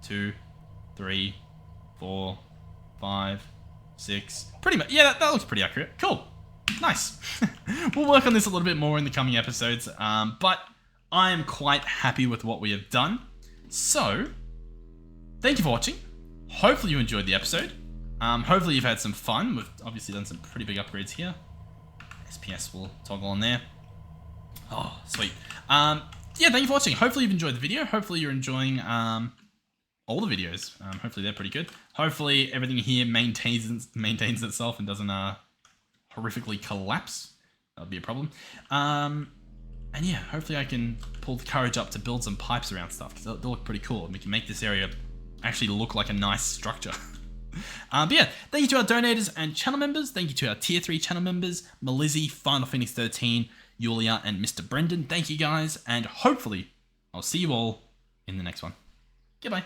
2, 3, 4, 5, 6... Pretty much... Yeah, that looks pretty accurate. Cool. Nice. We'll work on this a little bit more in the coming episodes, but I am quite happy with what we have done. So, thank you for watching. Hopefully you enjoyed the episode. Hopefully you've had some fun. We've obviously done some pretty big upgrades here. SPS will toggle on there. Oh, sweet. Yeah, thank you for watching. Hopefully you've enjoyed the video. Hopefully you're enjoying all the videos. Hopefully they're pretty good. Hopefully everything here maintains itself and doesn't horrifically collapse. That would be a problem. And yeah, hopefully I can pull the courage up to build some pipes around stuff, because they'll look pretty cool, and we can make this area actually look like a nice structure. But yeah, thank you to our donators and channel members. Thank you to our tier 3 channel members, Melizzi, Final Phoenix 13, Yulia, and Mr. Brendan. Thank you guys, and hopefully I'll see you all in the next one. Goodbye.